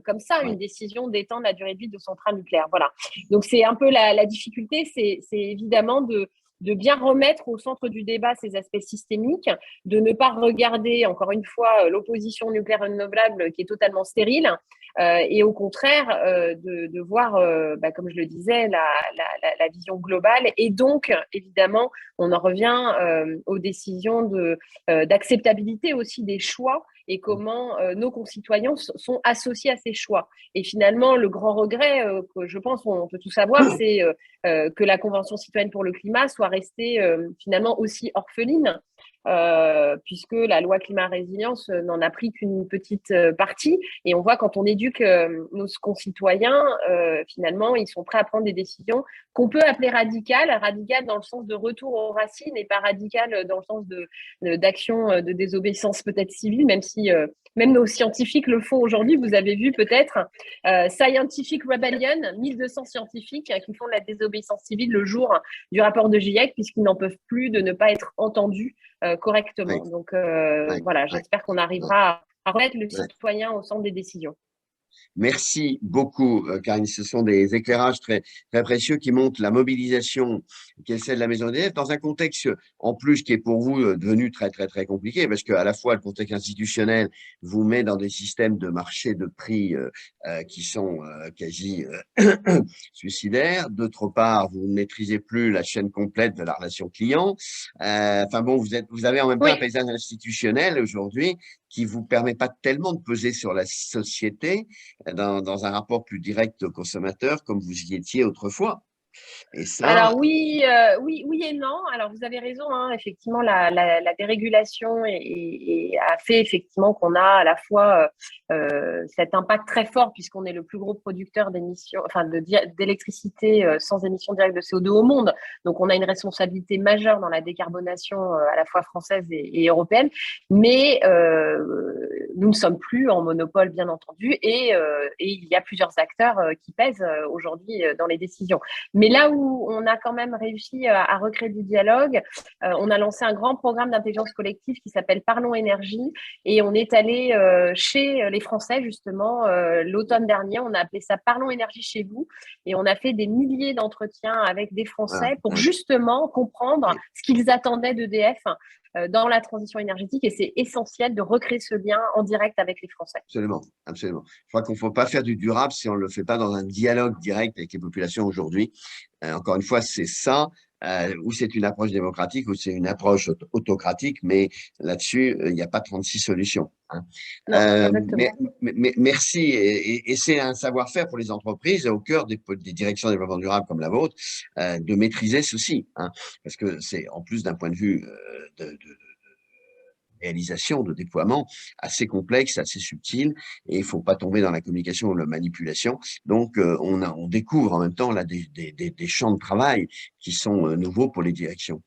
comme ça, une ouais. décision d'étendre la durée de vie de centrales nucléaires. Voilà. Donc c'est un peu la difficulté, c'est évidemment de bien remettre au centre du débat ces aspects systémiques, de ne pas regarder, encore une fois, l'opposition nucléaire renouvelable qui est totalement stérile, et au contraire, de voir, comme je le disais, la vision globale. Et donc, évidemment, on en revient aux décisions d'acceptabilité aussi des choix et comment nos concitoyens sont associés à ces choix. Et finalement, le grand regret que je pense on peut tous avoir, c'est que la Convention citoyenne pour le climat soit restée finalement aussi orpheline, puisque la loi climat résilience n'en a pris qu'une petite partie. Et on voit quand on éduque nos concitoyens, finalement, ils sont prêts à prendre des décisions qu'on peut appeler radicales, radicales dans le sens de retour aux racines et pas radicales dans le sens d'action de désobéissance peut-être civile, même si même nos scientifiques le font aujourd'hui. Vous avez vu peut-être Scientific Rebellion, 1200 scientifiques qui font de la désobéissance civile le jour du rapport de GIEC, puisqu'ils n'en peuvent plus de ne pas être entendus Ouais, correctement. Donc ouais, voilà, ouais, j'espère qu'on ouais, arrivera à remettre le ouais. citoyen au centre des décisions. Merci beaucoup, Karine. Ce sont des éclairages très, très précieux qui montrent la mobilisation qui est celle de la Maison EDF dans un contexte, en plus, qui est pour vous devenu très, très, très compliqué parce qu'à la fois, le contexte institutionnel vous met dans des systèmes de marché de prix qui sont quasi suicidaires. D'autre part, vous ne maîtrisez plus la chaîne complète de la relation client. Enfin bon, vous avez en même temps un Oui, paysage institutionnel aujourd'hui qui vous permet pas tellement de peser sur la société dans un rapport plus direct au consommateur comme vous y étiez autrefois. Et ça, alors oui, oui et non. Alors vous avez raison, hein, effectivement, la dérégulation a fait effectivement qu'on a à la fois cet impact très fort, puisqu'on est le plus gros producteur d'émissions, enfin d'électricité sans émissions directes de CO2 au monde. Donc on a une responsabilité majeure dans la décarbonation à la fois française et européenne. Mais nous ne sommes plus en monopole, bien entendu, et il y a plusieurs acteurs qui pèsent aujourd'hui dans les décisions. Mais là où on a quand même réussi à recréer du dialogue, on a lancé un grand programme d'intelligence collective qui s'appelle Parlons Énergie, et on est allé chez les Français justement l'automne dernier. On a appelé ça Parlons Énergie chez vous, et on a fait des milliers d'entretiens avec des voilà, Français pour ouais, justement comprendre ouais, ce qu'ils attendaient d'EDF dans la transition énergétique, et c'est essentiel de recréer ce lien en direct avec les Français. absolument, absolument. Je crois qu'on ne faut pas faire du durable si on ne le fait pas dans un dialogue direct avec les populations aujourd'hui. Encore une fois, c'est ça, ou c'est une approche démocratique, ou c'est une approche autocratique, mais là-dessus, il n'y a pas 36 solutions. Hein. Non, exactement. Merci, et c'est un savoir-faire pour les entreprises au cœur des directions de développement durable comme la vôtre, de maîtriser ceci, hein, parce que c'est en plus d'un point de vue réalisation, de déploiement assez complexe, assez subtil, et il ne faut pas tomber dans la communication ou la manipulation. Donc, on découvre en même temps là, des champs de travail qui sont nouveaux pour les directions.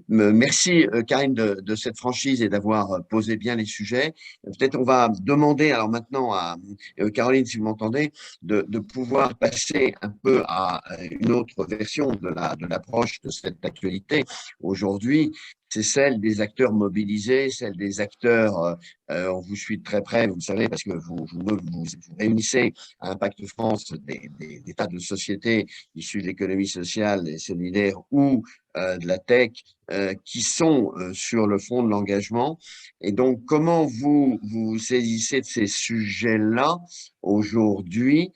Merci, Karine, de cette franchise et d'avoir posé bien les sujets. Peut-être on va demander alors maintenant à Caroline, si vous m'entendez, de pouvoir passer un peu à une autre version de l'approche de cette actualité. Aujourd'hui, c'est celle des acteurs mobilisés, celle des acteurs, on vous suit de très près, vous le savez, parce que vous réunissez à Impact France des tas de sociétés issues de l'économie sociale et solidaire ou de la tech qui sont sur le front de l'engagement. Et donc, comment vous saisissez de ces sujets-là aujourd'hui?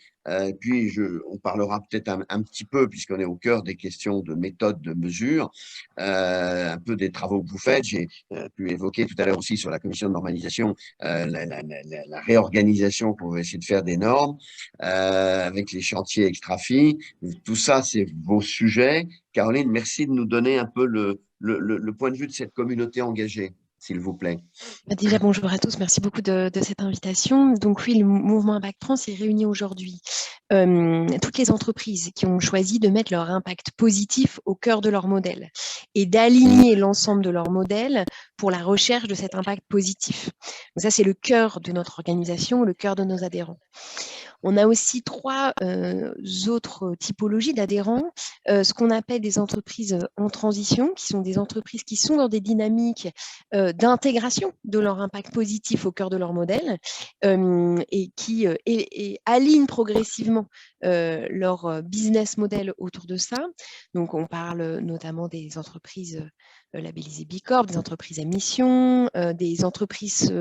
Puis, on parlera peut-être un petit peu, puisqu'on est au cœur des questions de méthode, de mesure, un peu des travaux que vous faites. J'ai pu évoquer tout à l'heure aussi sur la commission de normalisation la réorganisation pour essayer de faire des normes avec les chantiers extra-FI. Tout ça, c'est vos sujets. Caroline, merci de nous donner un peu le point de vue de cette communauté engagée, s'il vous plaît. Déjà, bonjour à tous, merci beaucoup de cette invitation. Donc oui, le mouvement Impact France est réuni aujourd'hui. Toutes les entreprises qui ont choisi de mettre leur impact positif au cœur de leur modèle et d'aligner l'ensemble de leur modèle pour la recherche de cet impact positif. Donc ça, c'est le cœur de notre organisation, le cœur de nos adhérents. On a aussi trois autres typologies d'adhérents, ce qu'on appelle des entreprises en transition, qui sont des entreprises qui sont dans des dynamiques d'intégration de leur impact positif au cœur de leur modèle et qui alignent progressivement leur business model autour de ça. Donc, on parle notamment des entreprises labellisées B Corp, des entreprises à mission, des entreprises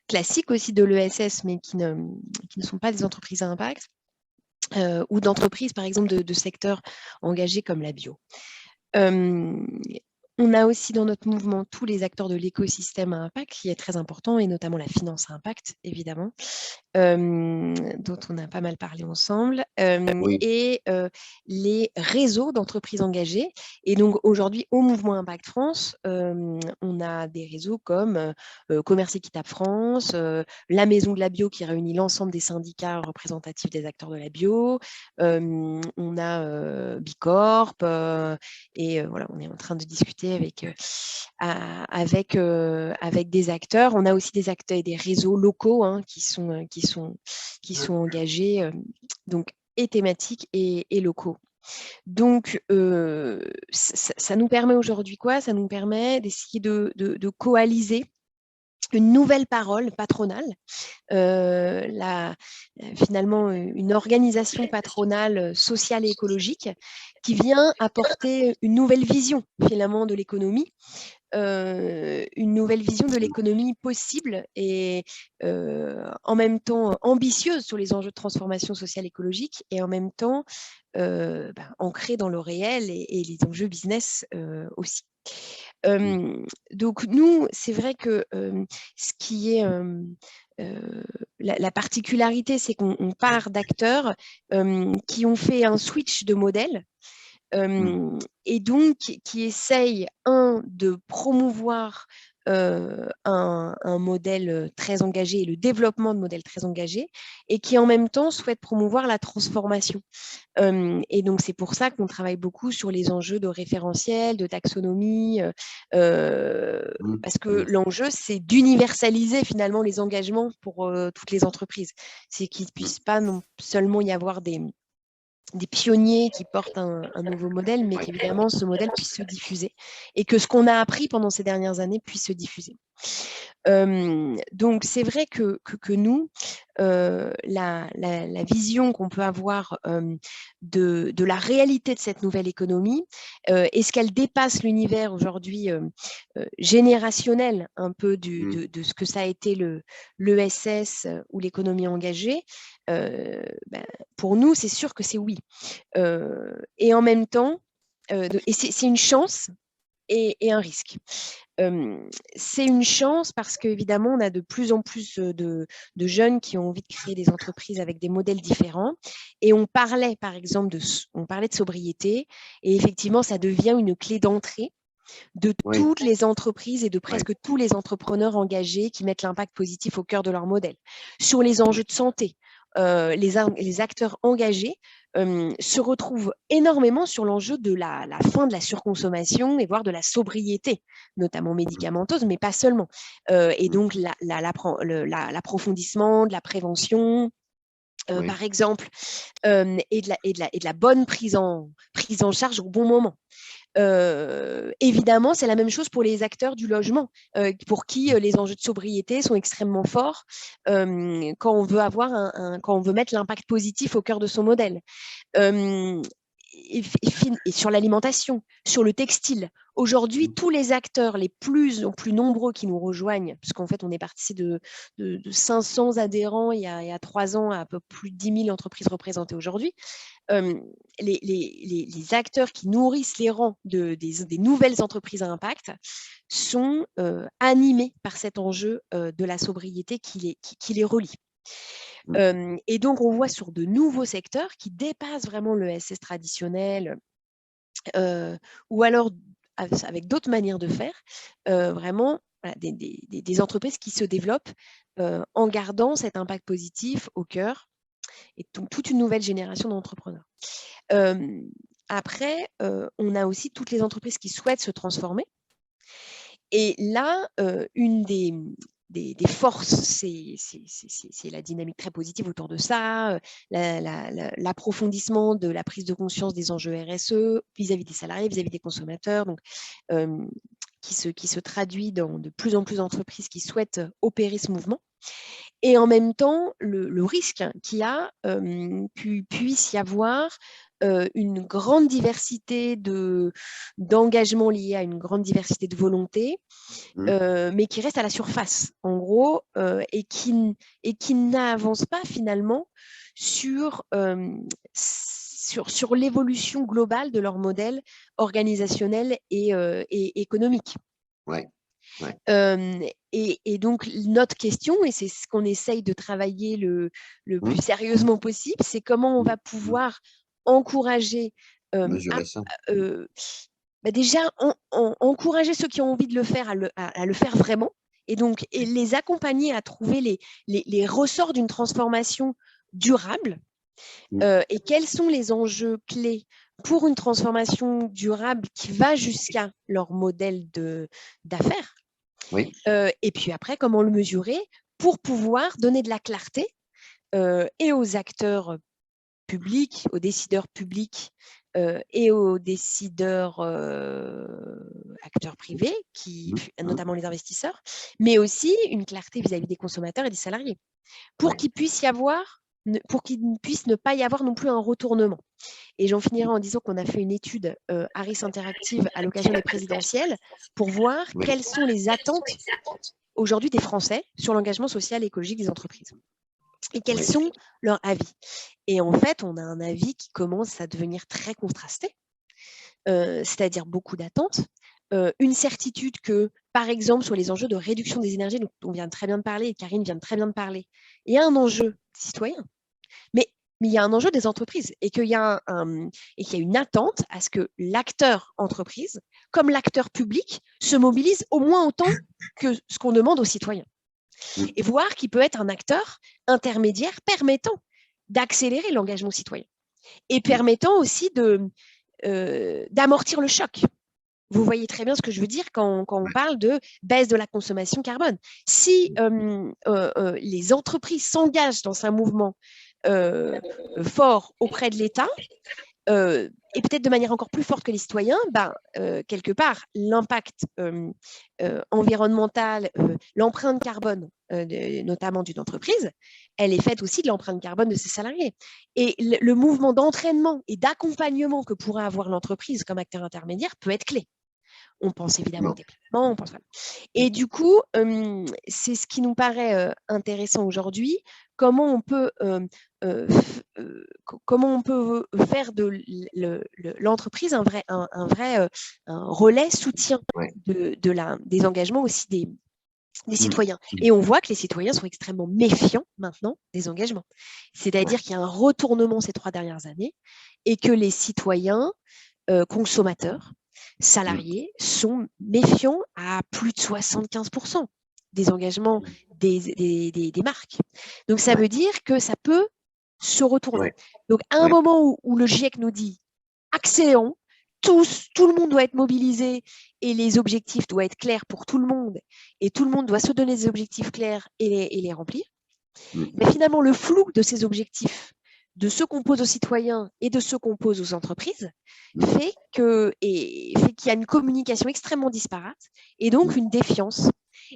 classiques aussi de l'ESS, mais qui ne sont pas des entreprises à impact, ou d'entreprises, par exemple, de secteurs engagés comme la bio. On a aussi dans notre mouvement tous les acteurs de l'écosystème à impact, qui est très important, et notamment la finance à impact, évidemment, dont on a pas mal parlé ensemble, Oui. et les réseaux d'entreprises engagées. Et donc aujourd'hui, au mouvement Impact France, on a des réseaux comme Commerce Équitable France, la Maison de la Bio qui réunit l'ensemble des syndicats représentatifs des acteurs de la bio, on a Bicorp, et voilà, on est en train de discuter avec des acteurs. On a aussi des acteurs et des réseaux locaux qui sont engagés, donc et thématiques et locaux. Donc, ça nous permet aujourd'hui quoi? Ça nous permet d'essayer de coaliser une nouvelle parole patronale, finalement une organisation patronale sociale et écologique qui vient apporter une nouvelle vision finalement de l'économie, une nouvelle vision de l'économie possible et en même temps ambitieuse sur les enjeux de transformation sociale écologique et en même temps ancrée dans le réel et les enjeux business aussi. Donc nous, c'est vrai que ce qui est la particularité, c'est qu'on part d'acteurs qui ont fait un switch de modèle et donc qui essayent, de promouvoir un modèle très engagé et le développement de modèles très engagés et qui en même temps souhaitent promouvoir la transformation. Et donc c'est pour ça qu'on travaille beaucoup sur les enjeux de référentiel, de taxonomie, parce que l'enjeu c'est d'universaliser finalement les engagements pour toutes les entreprises. C'est qu'il ne puisse pas non seulement y avoir des pionniers qui portent un nouveau modèle, mais qu'évidemment ce modèle puisse se diffuser et que ce qu'on a appris pendant ces dernières années puisse se diffuser. Donc c'est vrai que nous, la vision qu'on peut avoir de la réalité de cette nouvelle économie, est-ce qu'elle dépasse l'univers aujourd'hui générationnel un peu de ce que ça a été l'ESS ou l'économie engagée, pour nous, c'est sûr que c'est oui. Et en même temps, et c'est une chance et un risque. C'est une chance parce qu'évidemment, on a de plus en plus de jeunes qui ont envie de créer des entreprises avec des modèles différents. Et on parlait, par exemple, on parlait de sobriété. Et effectivement, ça devient une clé d'entrée de Oui. toutes les entreprises et de presque tous les entrepreneurs engagés qui mettent l'impact positif au cœur de leur modèle. Sur les enjeux de santé, les acteurs engagés se retrouvent énormément sur l'enjeu de la fin de la surconsommation et voire de la sobriété, notamment médicamenteuse, mais pas seulement. Et donc, l'approfondissement de la prévention, par exemple, et de la bonne prise en charge au bon moment. Évidemment, c'est la même chose pour les acteurs du logement, pour qui les enjeux de sobriété sont extrêmement forts quand on veut quand on veut mettre l'impact positif au cœur de son modèle. Et sur l'alimentation, sur le textile. Aujourd'hui, tous les acteurs les plus nombreux qui nous rejoignent, puisqu'en fait, on est parti de 500 adhérents il y a 3 ans à peu plus de 10 000 entreprises représentées aujourd'hui, les acteurs qui nourrissent les rangs des nouvelles entreprises à impact sont animés par cet enjeu de la sobriété qui les relie. Et donc, on voit sur de nouveaux secteurs qui dépassent vraiment le SS traditionnel ou alors avec d'autres manières de faire, vraiment voilà, des entreprises qui se développent en gardant cet impact positif au cœur et toute une nouvelle génération d'entrepreneurs. Après, on a aussi toutes les entreprises qui souhaitent se transformer. Et là, une des forces, c'est la dynamique très positive autour de ça, l'approfondissement de la prise de conscience des enjeux RSE vis-à-vis des salariés, vis-à-vis des consommateurs, donc, qui se traduit dans de plus en plus d'entreprises qui souhaitent opérer ce mouvement. Et en même temps, le risque qu'il y a puisse y avoir une grande diversité d'engagements liés à une grande diversité de volontés, mais qui reste à la surface, en gros, et qui n'avance pas finalement sur l'évolution globale de leur modèle organisationnel et économique. Ouais. Ouais. Et donc, notre question, et c'est ce qu'on essaye de travailler le plus sérieusement possible, c'est comment on va pouvoir encourager mesurer ça. Déjà, encourager ceux qui ont envie de le faire à le faire vraiment, et donc les accompagner à trouver les ressorts d'une transformation durable. Et quels sont les enjeux clés pour une transformation durable qui va jusqu'à leur modèle d'affaires. Oui. Et puis après, comment le mesurer pour pouvoir donner de la clarté et aux acteurs publics, aux décideurs publics et aux décideurs acteurs privés, notamment les investisseurs, mais aussi une clarté vis-à-vis des consommateurs et des salariés, pour qu'il puisse y avoir, pour qu'il ne puisse ne pas y avoir non plus un retournement. Et j'en finirai en disant qu'on a fait une étude Harris Interactive à l'occasion des présidentielles pour voir quelles sont les attentes aujourd'hui des Français sur l'engagement social et écologique des entreprises. Et quels sont leurs avis. Et en fait, on a un avis qui commence à devenir très contrasté, c'est-à-dire beaucoup d'attentes, une certitude que, par exemple, sur les enjeux de réduction des énergies, dont on vient très bien de parler, et Karine vient très bien de parler, il y a un enjeu citoyen. Mais il y a un enjeu des entreprises et qu'il y a une attente à ce que l'acteur entreprise, comme l'acteur public, se mobilise au moins autant que ce qu'on demande aux citoyens. Et voir qu'il peut être un acteur intermédiaire permettant d'accélérer l'engagement citoyen et permettant aussi d'amortir le choc. Vous voyez très bien ce que je veux dire quand on parle de baisse de la consommation carbone. Si les entreprises s'engagent dans un mouvement fort auprès de l'État, et peut-être de manière encore plus forte que les citoyens, quelque part, l'impact environnemental, l'empreinte carbone, notamment d'une entreprise, elle est faite aussi de l'empreinte carbone de ses salariés. Et le mouvement d'entraînement et d'accompagnement que pourrait avoir l'entreprise comme acteur intermédiaire peut être clé. On pense évidemment au développement, Et du coup, c'est ce qui nous paraît intéressant aujourd'hui. Comment on peut faire de l'entreprise un vrai relais soutien des engagements aussi des citoyens. Et on voit que les citoyens sont extrêmement méfiants maintenant des engagements. C'est-à-dire qu'il y a un retournement ces 3 dernières années et que les citoyens consommateurs salariés sont méfiants à plus de 75% des engagements des marques. Donc, ça veut dire que ça peut se retourner. Donc, à un moment où le GIEC nous dit accélérons, tout le monde doit être mobilisé et les objectifs doivent être clairs pour tout le monde et tout le monde doit se donner des objectifs clairs et les remplir. Mais finalement, le flou de ces objectifs, de ceux qu'on pose aux citoyens et de ceux qu'on pose aux entreprises, fait qu'il y a une communication extrêmement disparate et donc une défiance.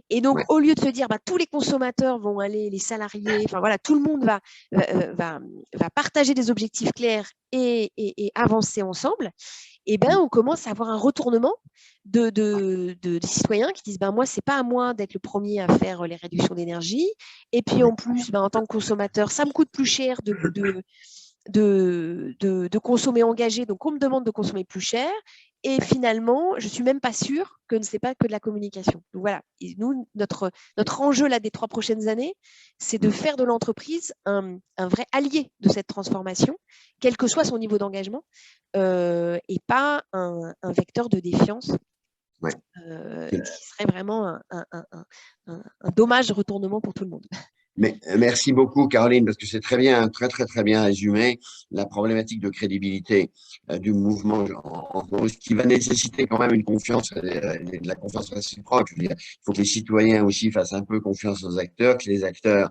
Et donc, au lieu de se dire tous les consommateurs vont aller, les salariés, enfin voilà, tout le monde va partager des objectifs clairs et avancer ensemble, et ben, on commence à avoir un retournement des citoyens qui disent moi, c'est pas à moi d'être le premier à faire les réductions d'énergie. Et puis en plus, en tant que consommateur, ça me coûte plus cher de consommer engagé, donc on me demande de consommer plus cher. Et finalement, je ne suis même pas sûre que ce n'est pas que de la communication. Donc voilà, et nous, notre enjeu là, des 3 prochaines années, c'est de faire de l'entreprise un vrai allié de cette transformation, quel que soit son niveau d'engagement, et pas un vecteur de défiance, qui serait vraiment un dommage retournement pour tout le monde. Mais merci beaucoup, Caroline, parce que c'est très bien résumé la problématique de crédibilité du mouvement en cause, qui va nécessiter quand même une confiance, de la confiance réciproque. Je veux dire, il faut que les citoyens aussi fassent un peu confiance aux acteurs, que les acteurs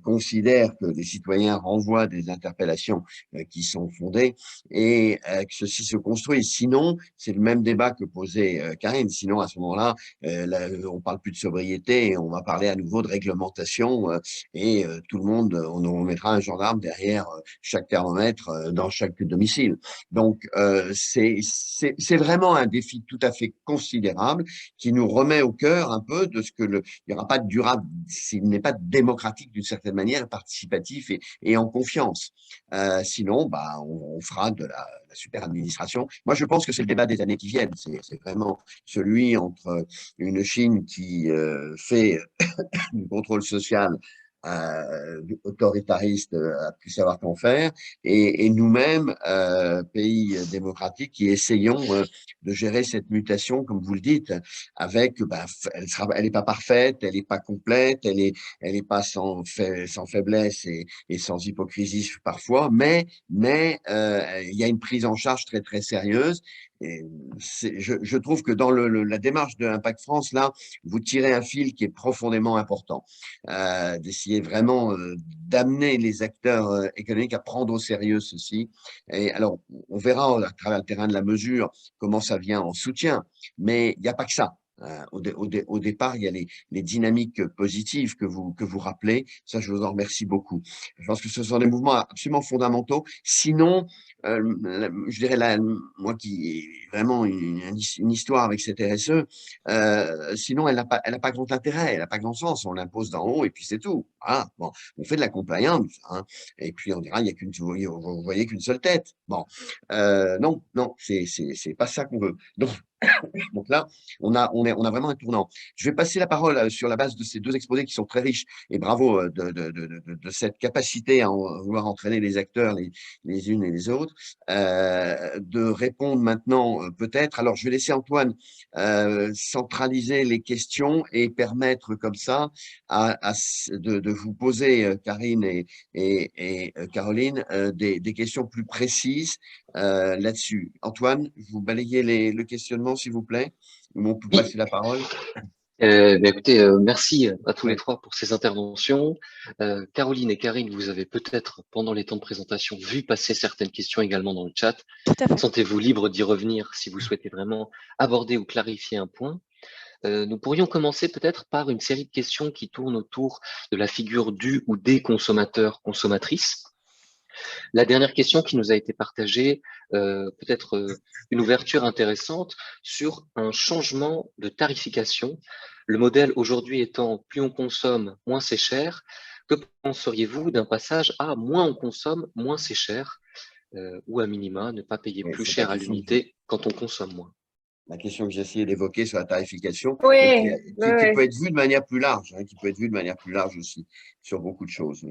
considèrent que les citoyens renvoient des interpellations qui sont fondées et que ceci se construise. Sinon, c'est le même débat que posait Karine. Sinon, à ce moment-là, on parle plus de sobriété et on va parler à nouveau de réglementation. Et tout le monde, on mettra un gendarme derrière chaque thermomètre dans chaque domicile. Donc, c'est vraiment un défi tout à fait considérable qui nous remet au cœur un peu de ce que il n'y aura pas de durable s'il n'est pas démocratique d'une certaine manière, participatif et en confiance. Sinon, on fera de la super administration. Moi, je pense que c'est le débat des années qui viennent. C'est vraiment celui entre une Chine qui fait du contrôle social autoritariste à plus savoir qu'en faire, et nous-mêmes, pays démocratiques, qui essayons de gérer cette mutation, comme vous le dites, avec, elle n'est pas parfaite, elle n'est pas complète, elle est pas sans faiblesse et sans hypocrisie parfois, mais il y a une prise en charge très très sérieuse. Et je trouve que dans la démarche de Impact France, là, vous tirez un fil qui est profondément important, d'essayer vraiment d'amener les acteurs économiques à prendre au sérieux ceci. Et alors, on verra à travers le terrain de la mesure comment ça vient en soutien, mais il n'y a pas que ça. Au départ, il y a les dynamiques positives que vous rappelez. Ça, je vous en remercie beaucoup. Je pense que ce sont des mouvements absolument fondamentaux. Sinon, je dirais, moi qui ai vraiment une histoire avec cette RSE, sinon, elle n'a pas grand intérêt, elle n'a pas grand sens. On l'impose d'en haut et puis c'est tout. Ah, bon, on fait de la compliance, hein, et puis on dira, vous voyez qu'une seule tête. Bon, non, c'est pas ça qu'on veut. Donc là, on a vraiment un tournant. Je vais passer la parole sur la base de ces 2 exposés qui sont très riches, et bravo de cette capacité à vouloir entraîner les acteurs les unes et les autres, de répondre maintenant peut-être. Alors, je vais laisser Antoine centraliser les questions et permettre comme ça de vous poser, Karine et Caroline, des questions plus précises là-dessus. Antoine, vous balayez le questionnement, s'il vous plaît, ou on peut passer la parole. Écoutez, merci à tous les 3 pour ces interventions. Caroline et Karine, vous avez peut-être, pendant les temps de présentation, vu passer certaines questions également dans le chat. Sentez-vous libre d'y revenir si vous souhaitez vraiment aborder ou clarifier un point. Nous pourrions commencer peut-être par une série de questions qui tournent autour de la figure du ou des consommateurs, consommatrices. La dernière question qui nous a été partagée, peut-être une ouverture intéressante sur un changement de tarification. Le modèle aujourd'hui étant plus on consomme, moins c'est cher. Que penseriez-vous d'un passage à moins on consomme, moins c'est cher, ou à minima ne pas payer plus cher à l'unité quand on consomme moins? La question que j'ai essayé d'évoquer sur la tarification, Oui, qui peut être vue de manière plus large, qui peut être vue de manière plus large aussi, sur beaucoup de choses.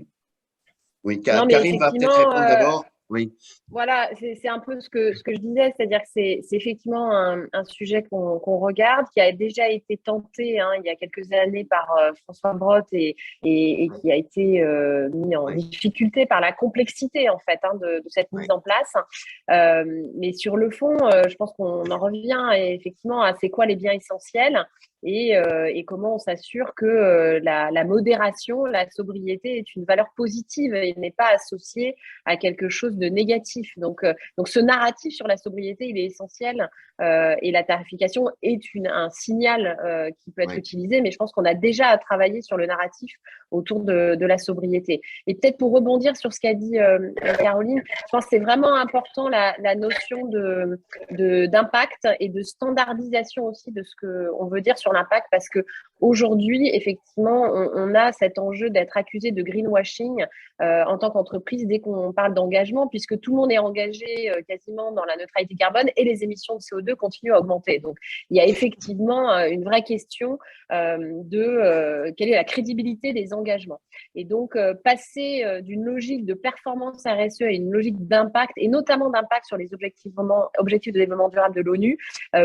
Oui, Karine va peut-être répondre d'abord. Oui. Voilà, c'est un peu ce que je disais, c'est-à-dire que c'est effectivement un sujet qu'on regarde, qui a déjà été tenté il y a quelques années par François Brottes et qui a été mis en difficulté par la complexité en fait de cette mise en place. Mais sur le fond, je pense qu'on en revient effectivement à c'est quoi les biens essentiels et comment on s'assure que la modération, la sobriété est une valeur positive et n'est pas associée à quelque chose de négatif. Donc ce narratif sur la sobriété, il est essentiel et la tarification est un signal qui peut être utilisé, mais je pense qu'on a déjà à travailler sur le narratif autour de la sobriété. Et peut-être pour rebondir sur ce qu'a dit Caroline, je pense que c'est vraiment important la notion d'impact et de standardisation aussi de ce qu'on veut dire sur l'impact, parce qu'aujourd'hui, effectivement, on a cet enjeu d'être accusé de greenwashing en tant qu'entreprise dès qu'on parle d'engagement, puisque tout le monde est engagé quasiment dans la neutralité carbone et les émissions de CO2 continuent à augmenter. Donc, il y a effectivement une vraie question de quelle est la crédibilité des engagements. Et donc, passer d'une logique de performance RSE à une logique d'impact, et notamment d'impact sur les objectifs de développement durable de l'ONU,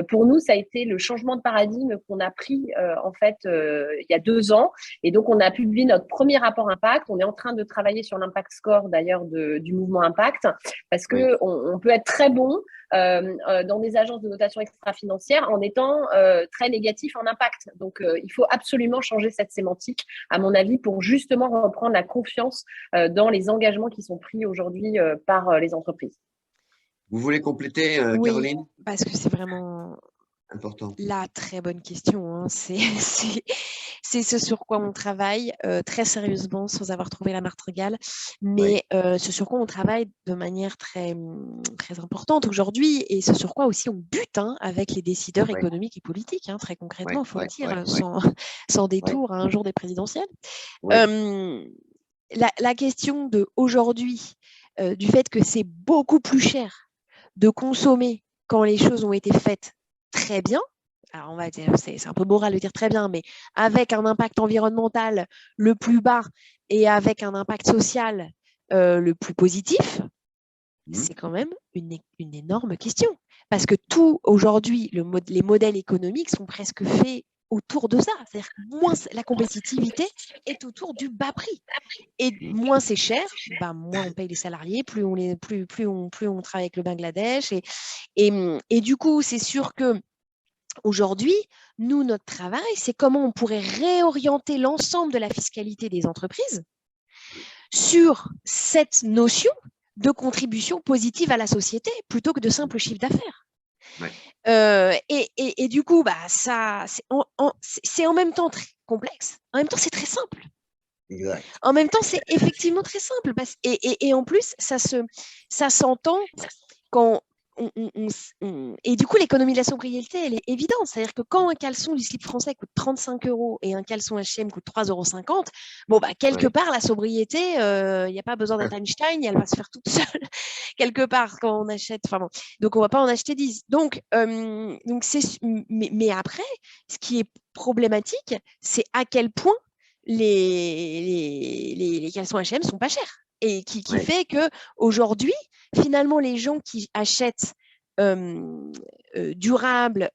pour nous, ça a été le changement de paradigme qu'on a pris en fait il y a 2 ans. Et donc, on a publié notre premier rapport impact. On est en train de travailler sur l'impact score d'ailleurs du mouvement impact, parce que on peut être très bon dans des agences de notation extra-financière en étant très négatif en impact. Donc, il faut absolument changer cette sémantique, à mon avis, pour justement reprendre la confiance dans les engagements qui sont pris aujourd'hui par les entreprises. Vous voulez compléter, oui, Caroline? Parce que c'est vraiment important. La très bonne question. C'est ce sur quoi on travaille très sérieusement, sans avoir trouvé la martingale, mais ce sur quoi on travaille de manière très, très importante aujourd'hui, et ce sur quoi aussi on bute avec les décideurs économiques et politiques, très concrètement, il faut le dire, sans détour à un jour des présidentielles. La question aujourd'hui, du fait que c'est beaucoup plus cher de consommer quand les choses ont été faites très bien, alors on va dire, c'est un peu moral de dire très bien, mais avec un impact environnemental le plus bas et avec un impact social le plus positif, c'est quand même une énorme question. Parce que tout aujourd'hui, les modèles économiques sont presque faits autour de ça. C'est-à-dire que la compétitivité est autour du bas prix. Et moins c'est cher, moins on paye les salariés, plus on travaille avec le Bangladesh. Et du coup, c'est sûr que aujourd'hui, nous, notre travail, c'est comment on pourrait réorienter l'ensemble de la fiscalité des entreprises sur cette notion de contribution positive à la société plutôt que de simple chiffre d'affaires. Et du coup, ça, c'est en même temps très complexe, en même temps, c'est très simple. Exact. En même temps, c'est effectivement très simple. Et en plus, ça s'entend quand et du coup, l'économie de la sobriété, elle est évidente. C'est-à-dire que quand un caleçon du slip français coûte 35 € et un caleçon H&M coûte 3,50 €, quelque part, la sobriété, il n'y a pas besoin d'être Einstein, elle va se faire toute seule. Quelque part, quand on achète, donc on ne va pas en acheter 10. Donc mais après, ce qui est problématique, c'est à quel point les caleçons H&M sont pas chers. Et qui fait qu'aujourd'hui, finalement, les gens qui achètent durable,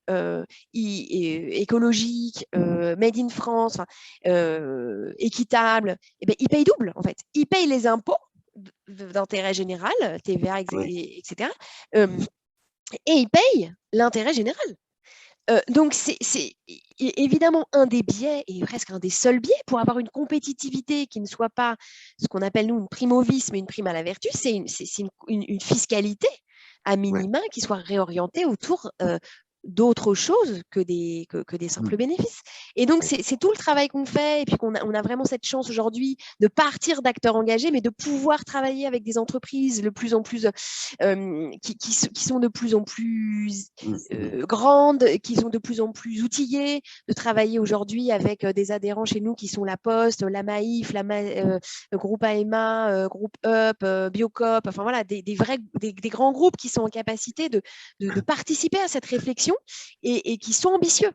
écologique, made in France, équitable, ils payent double, en fait. Ils payent les impôts d'intérêt général, TVA, etc. Et ils payent l'intérêt général. Donc, c'est évidemment un des biais, et presque un des seuls biais, pour avoir une compétitivité qui ne soit pas ce qu'on appelle, nous, une prime au vice, mais une prime à la vertu. C'est une fiscalité, à minima, qui soit réorientée autour d'autres choses que des simples bénéfices. Et donc, c'est tout le travail qu'on fait, et puis on a vraiment cette chance aujourd'hui de partir d'acteurs engagés, mais de pouvoir travailler avec des entreprises de plus en plus qui sont de plus en plus grandes, qui sont de plus en plus outillées, de travailler aujourd'hui avec des adhérents chez nous qui sont la Poste, la Maïf, Groupe AMA, Groupe Up, Biocop, enfin voilà, des grands groupes qui sont en capacité de participer à cette réflexion et qui sont ambitieux.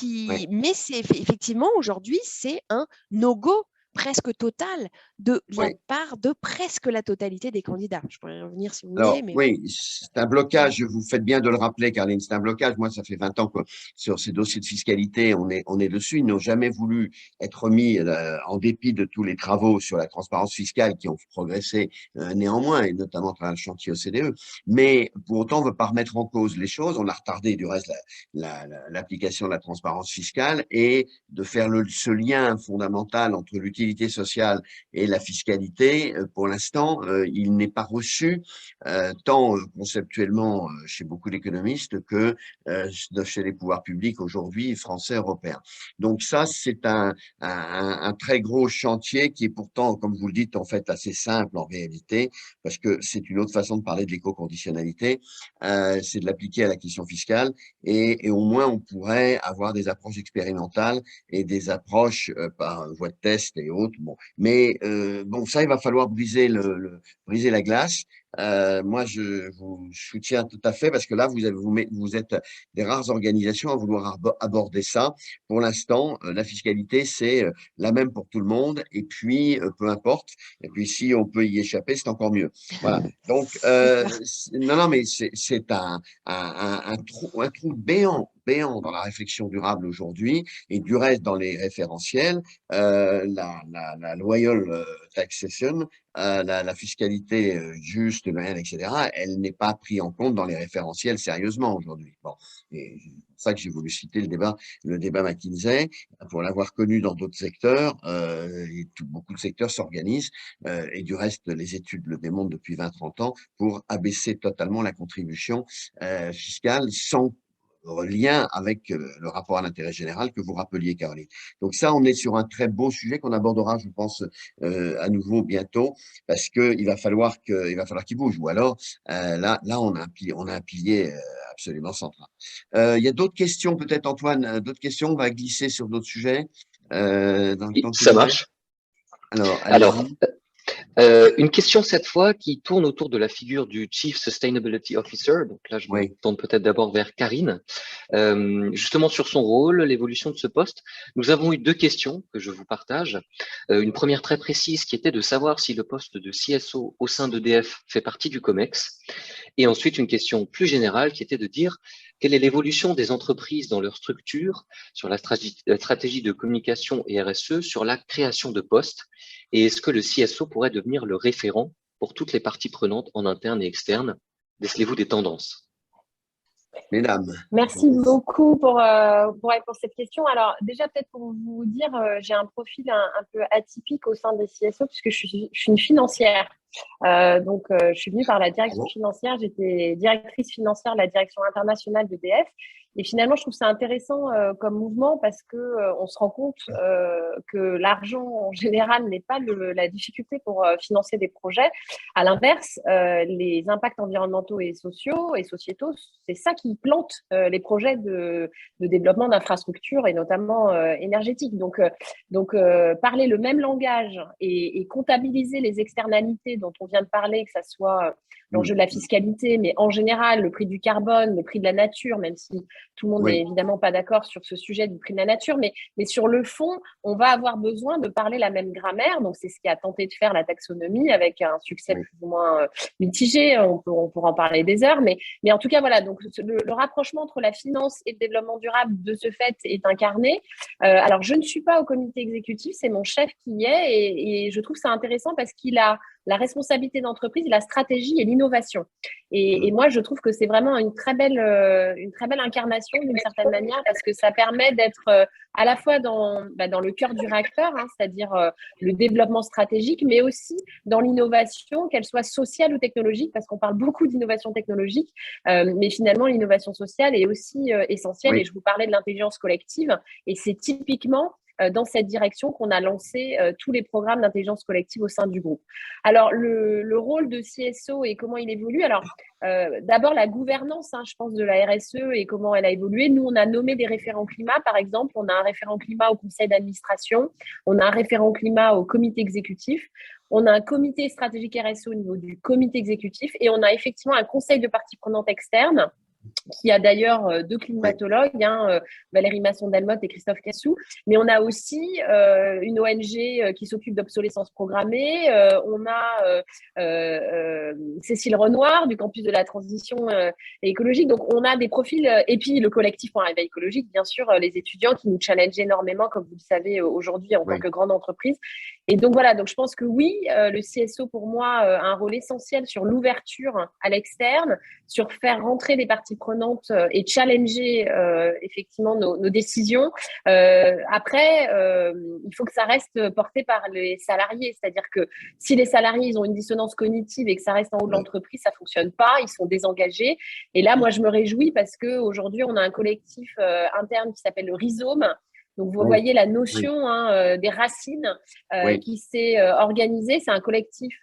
Mais c'est effectivement aujourd'hui, c'est un no-go presque total de la Oui. part de presque la totalité des candidats. Je pourrais y revenir si vous Alors, voulez, mais… oui, c'est un blocage, vous faites bien de le rappeler, Caroline, c'est un blocage. Moi, ça fait 20 ans que sur ces dossiers de fiscalité, on est dessus. Ils n'ont jamais voulu être mis, en dépit de tous les travaux sur la transparence fiscale qui ont progressé néanmoins, et notamment à travers le chantier OCDE. Mais pour autant, on ne veut pas remettre en cause les choses. On a retardé du reste l'application de la transparence fiscale et de faire ce lien fondamental entre l'utilité sociale et la fiscalité. Pour l'instant, il n'est pas reçu tant conceptuellement chez beaucoup d'économistes que chez les pouvoirs publics aujourd'hui, français, européens. Donc ça, c'est un très gros chantier qui est pourtant, comme vous le dites, en fait assez simple en réalité, parce que c'est une autre façon de parler de l'éco-conditionnalité, c'est de l'appliquer à la question fiscale et au moins on pourrait avoir des approches expérimentales et des approches par voie de test et autres. Bon, mais bon, ça, il va falloir briser briser la glace. Moi, je vous soutiens tout à fait parce que là, vous êtes des rares organisations à vouloir aborder ça. Pour l'instant, la fiscalité, c'est la même pour tout le monde et puis, peu importe. Et puis, si on peut y échapper, c'est encore mieux. Voilà. Donc, non, mais c'est un trou béant dans la réflexion durable aujourd'hui et du reste dans les référentiels. La loyal taxation, la fiscalité juste, loyale, etc., elle n'est pas prise en compte dans les référentiels sérieusement aujourd'hui. Bon, et c'est pour ça que j'ai voulu citer le débat McKinsey, pour l'avoir connu dans d'autres secteurs, beaucoup de secteurs s'organisent, et du reste, les études le démontrent depuis 20-30 ans, pour abaisser totalement la contribution fiscale sans lien avec le rapport à l'intérêt général que vous rappeliez, Caroline. Donc ça, on est sur un très beau sujet qu'on abordera, je pense, à nouveau bientôt, parce qu'il va falloir qu'il bouge. Ou alors, là, on a un pilier absolument central. Il y a d'autres questions, peut-être, Antoine, d'autres questions, on va glisser sur d'autres sujets dans le temps qui Ça nous reste. marche. Alors, Alors, allez-y. une question cette fois qui tourne autour de la figure du Chief Sustainability Officer. Donc là, je me Oui. tourne peut-être d'abord vers Karine. Justement sur son rôle, l'évolution de ce poste. Nous avons eu deux questions que je vous partage. Une première très précise qui était de savoir si le poste de CSO au sein d'EDF fait partie du COMEX. Et ensuite, une question plus générale qui était de dire quelle est l'évolution des entreprises dans leur structure, sur la stratégie de communication et RSE, sur la création de postes, et est-ce que le CSO pourrait devenir le référent pour toutes les parties prenantes en interne et externe? Décelez-vous des tendances? Mesdames. Merci beaucoup pour cette question. Alors, déjà, peut-être pour vous dire, j'ai un profil un peu atypique au sein des CSO puisque je suis une financière. Je suis venue par la direction financière. J'étais directrice financière de la direction internationale d'EDF. Et finalement, je trouve ça intéressant comme mouvement parce que on se rend compte que l'argent en général n'est pas la difficulté pour financer des projets. À l'inverse, les impacts environnementaux et sociaux et sociétaux, c'est ça qui plante les projets de développement d'infrastructures et notamment énergétiques. Donc, parler le même langage et comptabiliser les externalités dont on vient de parler, que ça soit l'enjeu de la fiscalité, mais en général, le prix du carbone, le prix de la nature, même si tout le monde n'est évidemment pas d'accord sur ce sujet du prix de la nature, mais sur le fond, on va avoir besoin de parler la même grammaire. Donc, c'est ce qui a tenté de faire la taxonomie avec un succès plus ou moins mitigé. On pourra en parler des heures, mais en tout cas, voilà. Donc, le rapprochement entre la finance et le développement durable, de ce fait, est incarné. Alors, je ne suis pas au comité exécutif, c'est mon chef qui y est, et je trouve ça intéressant parce qu'il a la responsabilité d'entreprise, la stratégie et l'innovation. Et moi, je trouve que c'est vraiment une très belle incarnation d'une certaine manière parce que ça permet d'être à la fois dans le cœur du réacteur, hein, c'est-à-dire le développement stratégique, mais aussi dans l'innovation, qu'elle soit sociale ou technologique, parce qu'on parle beaucoup d'innovation technologique, mais finalement, l'innovation sociale est aussi essentielle. Et je vous parlais de l'intelligence collective, et c'est typiquement dans cette direction qu'on a lancé tous les programmes d'intelligence collective au sein du groupe. Alors, le rôle de CSO et comment il évolue. Alors, d'abord, la gouvernance, hein, je pense, de la RSE et comment elle a évolué. Nous, on a nommé des référents climat, par exemple. On a un référent climat au conseil d'administration. On a un référent climat au comité exécutif. On a un comité stratégique RSE au niveau du comité exécutif. Et on a effectivement un conseil de parties prenantes externes qui a d'ailleurs deux climatologues, Valérie Masson-Delmotte et Christophe Cassou. Mais on a aussi une ONG qui s'occupe d'obsolescence programmée. On a Cécile Renoir du campus de la transition écologique. Donc, on a des profils. Et puis, le collectif pour un réveil écologique, bien sûr, les étudiants qui nous challengent énormément, comme vous le savez, aujourd'hui, en tant que grande entreprise. Et donc, voilà. Donc, je pense que oui, le CSO, pour moi, a un rôle essentiel sur l'ouverture à l'externe, sur faire rentrer des parties prenantes et challenger effectivement nos décisions. Après, il faut que ça reste porté par les salariés. C'est-à-dire que si les salariés ils ont une dissonance cognitive et que ça reste en haut de l'entreprise, ça ne fonctionne pas, ils sont désengagés. Et là, moi, je me réjouis parce qu'aujourd'hui, on a un collectif interne qui s'appelle le Rhizome. Donc, vous voyez la notion des racines qui s'est organisée. C'est un collectif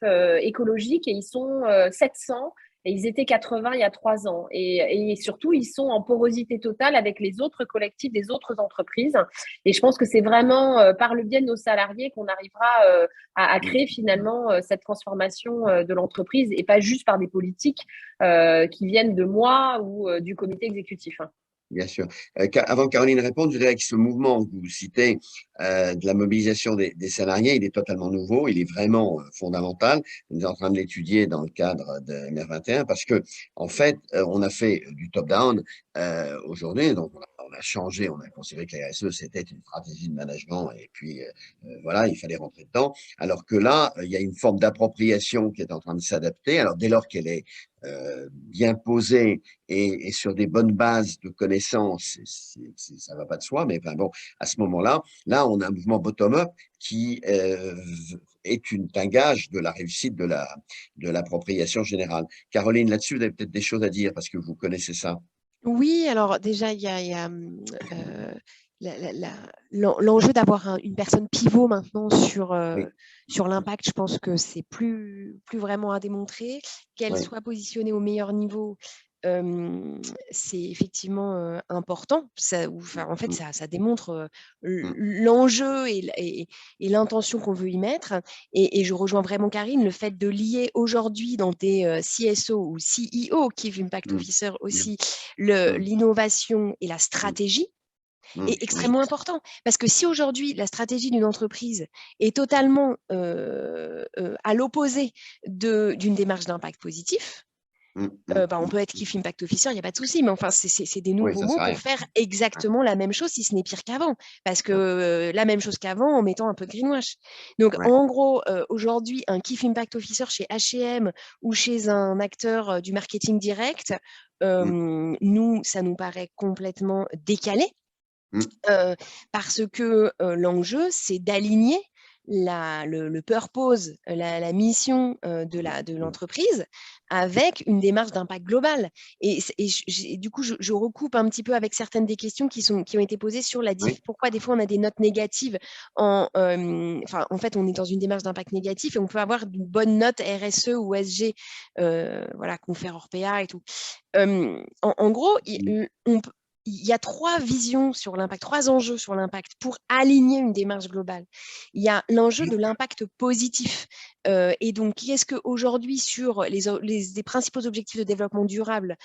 écologique et ils sont 700 et ils étaient 80 il y a 3 ans. Et surtout, ils sont en porosité totale avec les autres collectifs des autres entreprises. Et je pense que c'est vraiment par le biais de nos salariés qu'on arrivera à créer finalement cette transformation de l'entreprise et pas juste par des politiques qui viennent de moi ou du comité exécutif. Bien sûr. Avant que Caroline réponde, je dirais que ce mouvement que vous citez de la mobilisation des salariés, il est totalement nouveau, il est vraiment fondamental. On est en train de l'étudier dans le cadre de MR21 parce que, en fait, on a fait du top-down aujourd'hui, donc on a changé, on a considéré que la RSE, c'était une stratégie de management et puis voilà, il fallait rentrer dedans. Alors que là, il y a une forme d'appropriation qui est en train de s'adapter. Alors, dès lors qu'elle est bien posée et sur des bonnes bases de connaissances, ça va pas de soi, mais enfin bon, à ce moment-là, on a un mouvement bottom-up qui est un gage de la réussite de l'appropriation générale. Caroline, là-dessus, vous avez peut-être des choses à dire parce que vous connaissez ça. Oui, alors déjà, il y a l'enjeu d'avoir une personne pivot maintenant sur l'impact. Je pense que c'est plus vraiment à démontrer. Qu'elle soit positionnée au meilleur niveau, c'est effectivement important. En fait, ça démontre l'enjeu et l'intention qu'on veut y mettre. Et je rejoins vraiment Karine, le fait de lier aujourd'hui dans des CSO ou CEO, Chief Impact Officer aussi, l'innovation et la stratégie est extrêmement important. Parce que si aujourd'hui, la stratégie d'une entreprise est totalement à l'opposé d'une démarche d'impact positif, on peut être Chief Impact Officer, il n'y a pas de souci, mais enfin, c'est des nouveaux mots pour faire exactement la même chose, si ce n'est pire qu'avant. Parce que la même chose qu'avant en mettant un peu de greenwash. Donc, en gros, aujourd'hui, un Chief Impact Officer chez H&M ou chez un acteur du marketing direct, nous, ça nous paraît complètement décalé. Parce que l'enjeu, c'est d'aligner le purpose, la mission de l'entreprise avec une démarche d'impact global. Et du coup, je recoupe un petit peu avec certaines des questions qui ont été posées sur pourquoi des fois on a des notes négatives. En fait, on est dans une démarche d'impact négatif et on peut avoir une bonne note RSE ou SG, confère Orpea et tout. En gros, il y a 3 visions sur l'impact, 3 enjeux sur l'impact pour aligner une démarche globale. Il y a l'enjeu de l'impact positif. Et donc, qu'est-ce qu'aujourd'hui, sur les principaux objectifs de développement durable,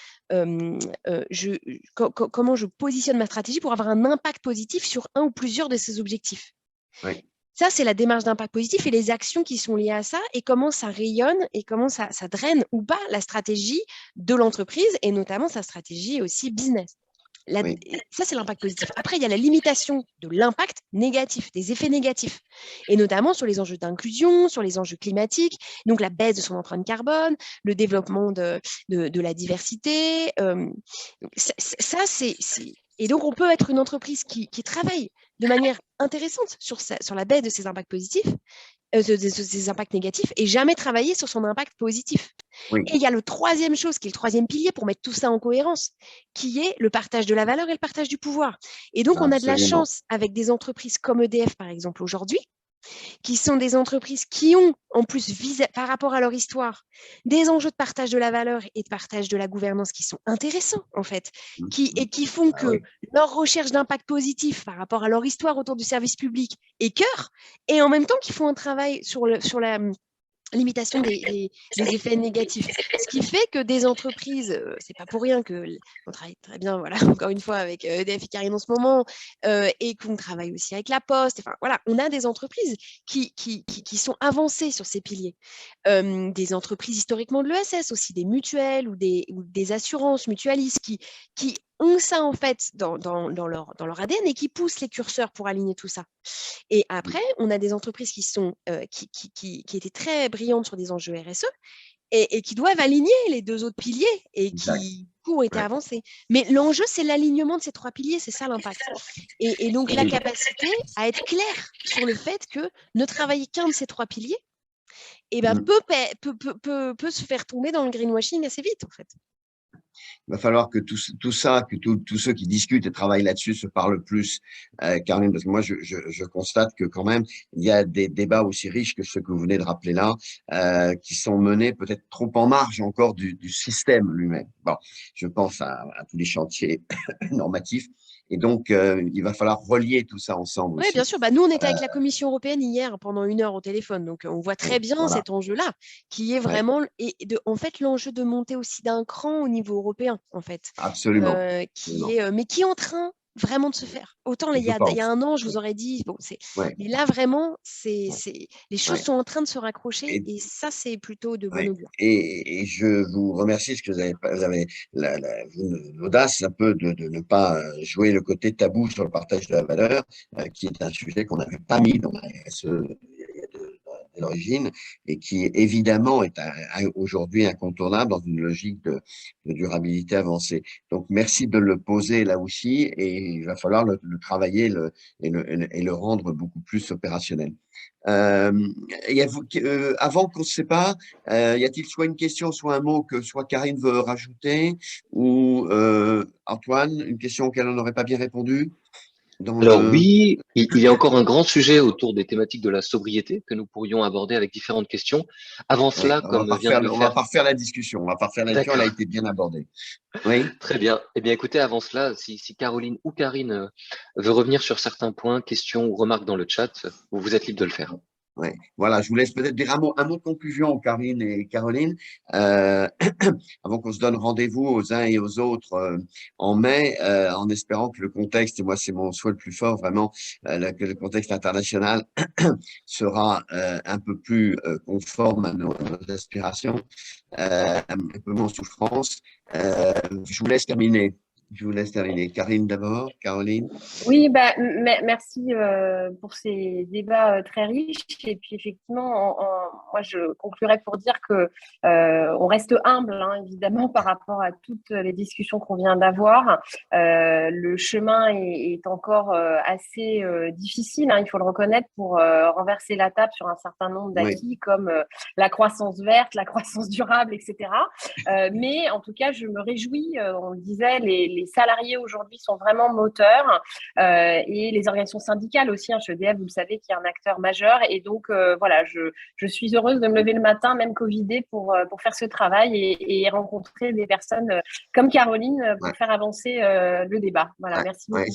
comment je positionne ma stratégie pour avoir un impact positif sur un ou plusieurs de ces objectifs. Ça, c'est la démarche d'impact positif et les actions qui sont liées à ça et comment ça rayonne et comment ça draine ou pas la stratégie de l'entreprise et notamment sa stratégie aussi business. Ça, c'est l'impact positif. Après, il y a la limitation de l'impact négatif, des effets négatifs, et notamment sur les enjeux d'inclusion, sur les enjeux climatiques, donc la baisse de son empreinte carbone, le développement de la diversité. Et donc, on peut être une entreprise qui travaille de manière intéressante sur la baisse de ses impacts positifs, de ses impacts négatifs, et jamais travailler sur son impact positif. Et il y a le troisième chose, qui est le troisième pilier pour mettre tout ça en cohérence, qui est le partage de la valeur et le partage du pouvoir. Et donc, on a de la chance avec des entreprises comme EDF, par exemple, aujourd'hui, qui sont des entreprises qui ont, en plus, par rapport à leur histoire, des enjeux de partage de la valeur et de partage de la gouvernance qui sont intéressants, en fait, qui font que leur recherche d'impact positif par rapport à leur histoire autour du service public est cœur, et en même temps qu'ils font un travail sur limitation des effets négatifs. Ce qui fait que des entreprises, c'est pas pour rien qu'on travaille très bien, voilà, encore une fois, avec EDF et Karine en ce moment, et qu'on travaille aussi avec La Poste. Enfin, voilà, on a des entreprises qui sont avancées sur ces piliers. Des entreprises historiquement de l'ESS aussi, des mutuelles ou des assurances mutualistes qui ont ça en fait dans leur ADN et qui poussent les curseurs pour aligner tout ça. Et après, on a des entreprises qui étaient très brillantes sur des enjeux RSE et qui doivent aligner les 2 autres piliers et qui ont été avancés. Mais l'enjeu, c'est l'alignement de ces 3 piliers, c'est ça l'impact. Et donc, la capacité à être clair sur le fait que ne travailler qu'un de ces 3 piliers peut se faire tomber dans le greenwashing assez vite, en fait. Il va falloir que tout ça, que tous ceux qui discutent et travaillent là-dessus se parlent plus, Caroline, parce que moi, je constate que quand même, il y a des débats aussi riches que ceux que vous venez de rappeler là, qui sont menés peut-être trop en marge encore du système lui-même. Bon, je pense à tous les chantiers normatifs. Et donc, il va falloir relier tout ça ensemble Oui, aussi. bien sûr. Nous, on était avec la Commission européenne hier pendant 1 heure au téléphone. Donc, on voit très bien cet enjeu-là, qui est vraiment, en fait, l'enjeu de monter aussi d'un cran au niveau européen, en fait. Absolument. Mais qui est en train vraiment de se faire. Autant il y a 1 an, je vous aurais dit, bon, mais là, vraiment, les choses sont en train de se raccrocher et ça, c'est plutôt de bon augure. Et je vous remercie parce que vous avez l'audace un peu de ne pas jouer le côté tabou sur le partage de la valeur, qui est un sujet qu'on n'avait pas mis dans la RSE de l'origine et qui évidemment est aujourd'hui incontournable dans une logique de durabilité avancée. Donc merci de le poser là aussi et il va falloir le travailler et le rendre beaucoup plus opérationnel. Avant qu'on se sépare, y a-t-il soit une question, soit un mot que soit Karine veut rajouter ou Antoine, une question auquel on n'aurait pas bien répondu? Alors oui, il y a encore un grand sujet autour des thématiques de la sobriété que nous pourrions aborder avec différentes questions. Avant cela, comme vient de le on faire… va pas refaire la discussion. On va pas refaire la discussion, elle a été bien abordée. Oui. Très bien. Eh bien, écoutez, avant cela, si Caroline ou Karine veut revenir sur certains points, questions ou remarques dans le chat, vous êtes libre de le faire. Ouais. Voilà, je vous laisse peut-être dire un mot de conclusion, Karine et Caroline, avant qu'on se donne rendez-vous aux uns et aux autres en mai, en espérant que le contexte, et moi c'est mon souhait le plus fort vraiment, que le contexte international sera un peu plus conforme à nos aspirations, un peu moins en souffrance. Je vous laisse terminer. Karine d'abord, Caroline. Oui, merci pour ces débats très riches. Et puis effectivement, moi je conclurai pour dire que on reste humble, hein, évidemment, par rapport à toutes les discussions qu'on vient d'avoir. Le chemin est encore assez difficile, hein, il faut le reconnaître, pour renverser la table sur un certain nombre d'acquis comme la croissance verte, la croissance durable, etc. Mais en tout cas, je me réjouis. On le disait, les salariés aujourd'hui sont vraiment moteurs et les organisations syndicales aussi. Hein, chez EDF, vous le savez, qui est un acteur majeur. Et donc, voilà, je suis heureuse de me lever le matin, même covidée, pour faire ce travail et rencontrer des personnes comme Caroline pour faire avancer le débat. Voilà, merci beaucoup.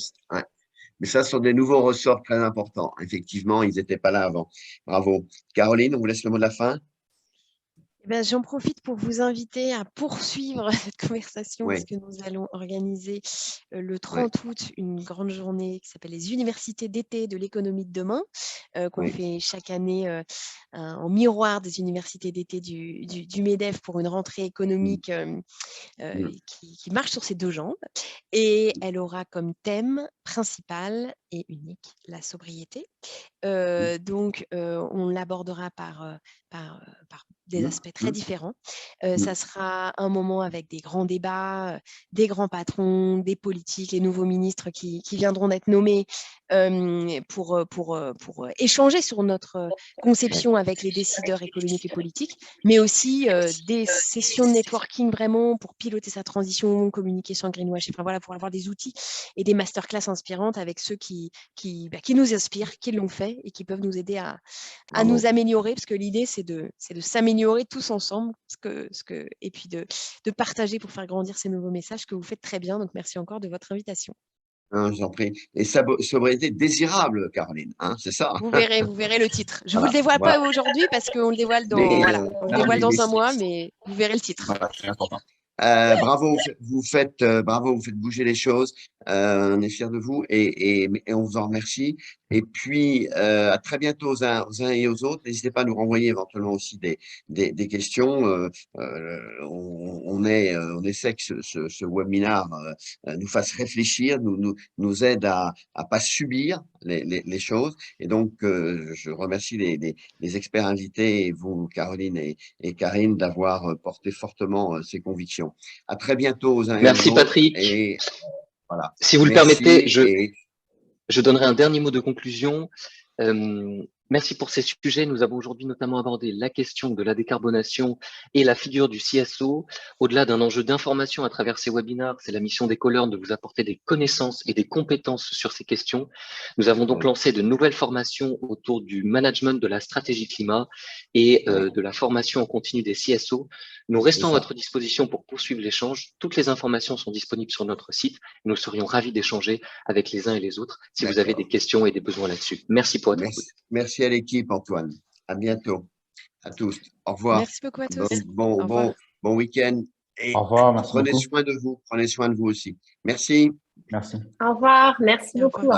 Mais ça, ce sont des nouveaux ressorts très importants. Effectivement, ils n'étaient pas là avant. Bravo. Caroline, on vous laisse le mot de la fin. J'en profite pour vous inviter à poursuivre cette conversation parce que nous allons organiser le 30 août une grande journée qui s'appelle les universités d'été de l'économie de demain, qu'on fait chaque année en miroir des universités d'été du MEDEF pour une rentrée économique qui marche sur ses 2 jambes. Et elle aura comme thème principal et unique la sobriété. Donc, on l'abordera par des aspects très différents. Ça sera un moment avec des grands débats, des grands patrons, des politiques, les nouveaux ministres qui viendront d'être nommés pour échanger sur notre conception avec les décideurs économiques et politiques, mais aussi des sessions de networking vraiment pour piloter sa transition, communiquer sans greenwash, enfin voilà, pour avoir des outils et des masterclass inspirantes avec ceux qui nous inspirent, qui l'ont fait et qui peuvent nous aider à nous améliorer, parce que l'idée c'est de s'améliorer tous ensemble, et puis de partager pour faire grandir ces nouveaux messages que vous faites très bien. Donc merci encore de votre invitation. Hein, je vous en prie. Et sobriété désirable, Caroline, hein, c'est ça. Vous verrez le titre. Je ne vous Voilà, le dévoile voilà. pas aujourd'hui parce qu'on le dévoile dans, Mais, voilà, on le dévoile dans un mois, mais vous verrez le titre. voilà, c'est important. Bravo, vous faites bouger les choses. On est fiers de vous et on vous en remercie. Et puis, à très bientôt aux uns et aux autres. N'hésitez pas à nous renvoyer éventuellement aussi des questions. On essaie que ce webinaire nous fasse réfléchir, nous aide à pas subir les choses. Et donc, je remercie les experts invités, et vous, Caroline et Karine, d'avoir porté fortement ces convictions. À très bientôt aux uns et aux Merci, autres. Patrick. Et voilà. Si vous le Merci permettez, je donnerai un dernier mot de conclusion. Merci pour ces sujets. Nous avons aujourd'hui notamment abordé la question de la décarbonation et la figure du CSO. Au-delà d'un enjeu d'information à travers ces webinaires, c'est la mission des Colearn de vous apporter des connaissances et des compétences sur ces questions. Nous avons donc lancé de nouvelles formations autour du management de la stratégie climat et de la formation en continu des CSO. Nous restons à votre disposition pour poursuivre l'échange. Toutes les informations sont disponibles sur notre site. Nous serions ravis d'échanger avec les uns et les autres si vous avez des questions et des besoins là-dessus. Merci pour votre écoute. Merci à l'équipe, Antoine. À bientôt. À tous. Au revoir. Merci beaucoup à tous. Bon week-end. Et au revoir, merci prenez beaucoup. soin de vous. Prenez soin de vous aussi. Merci. Merci. Au revoir. Merci beaucoup.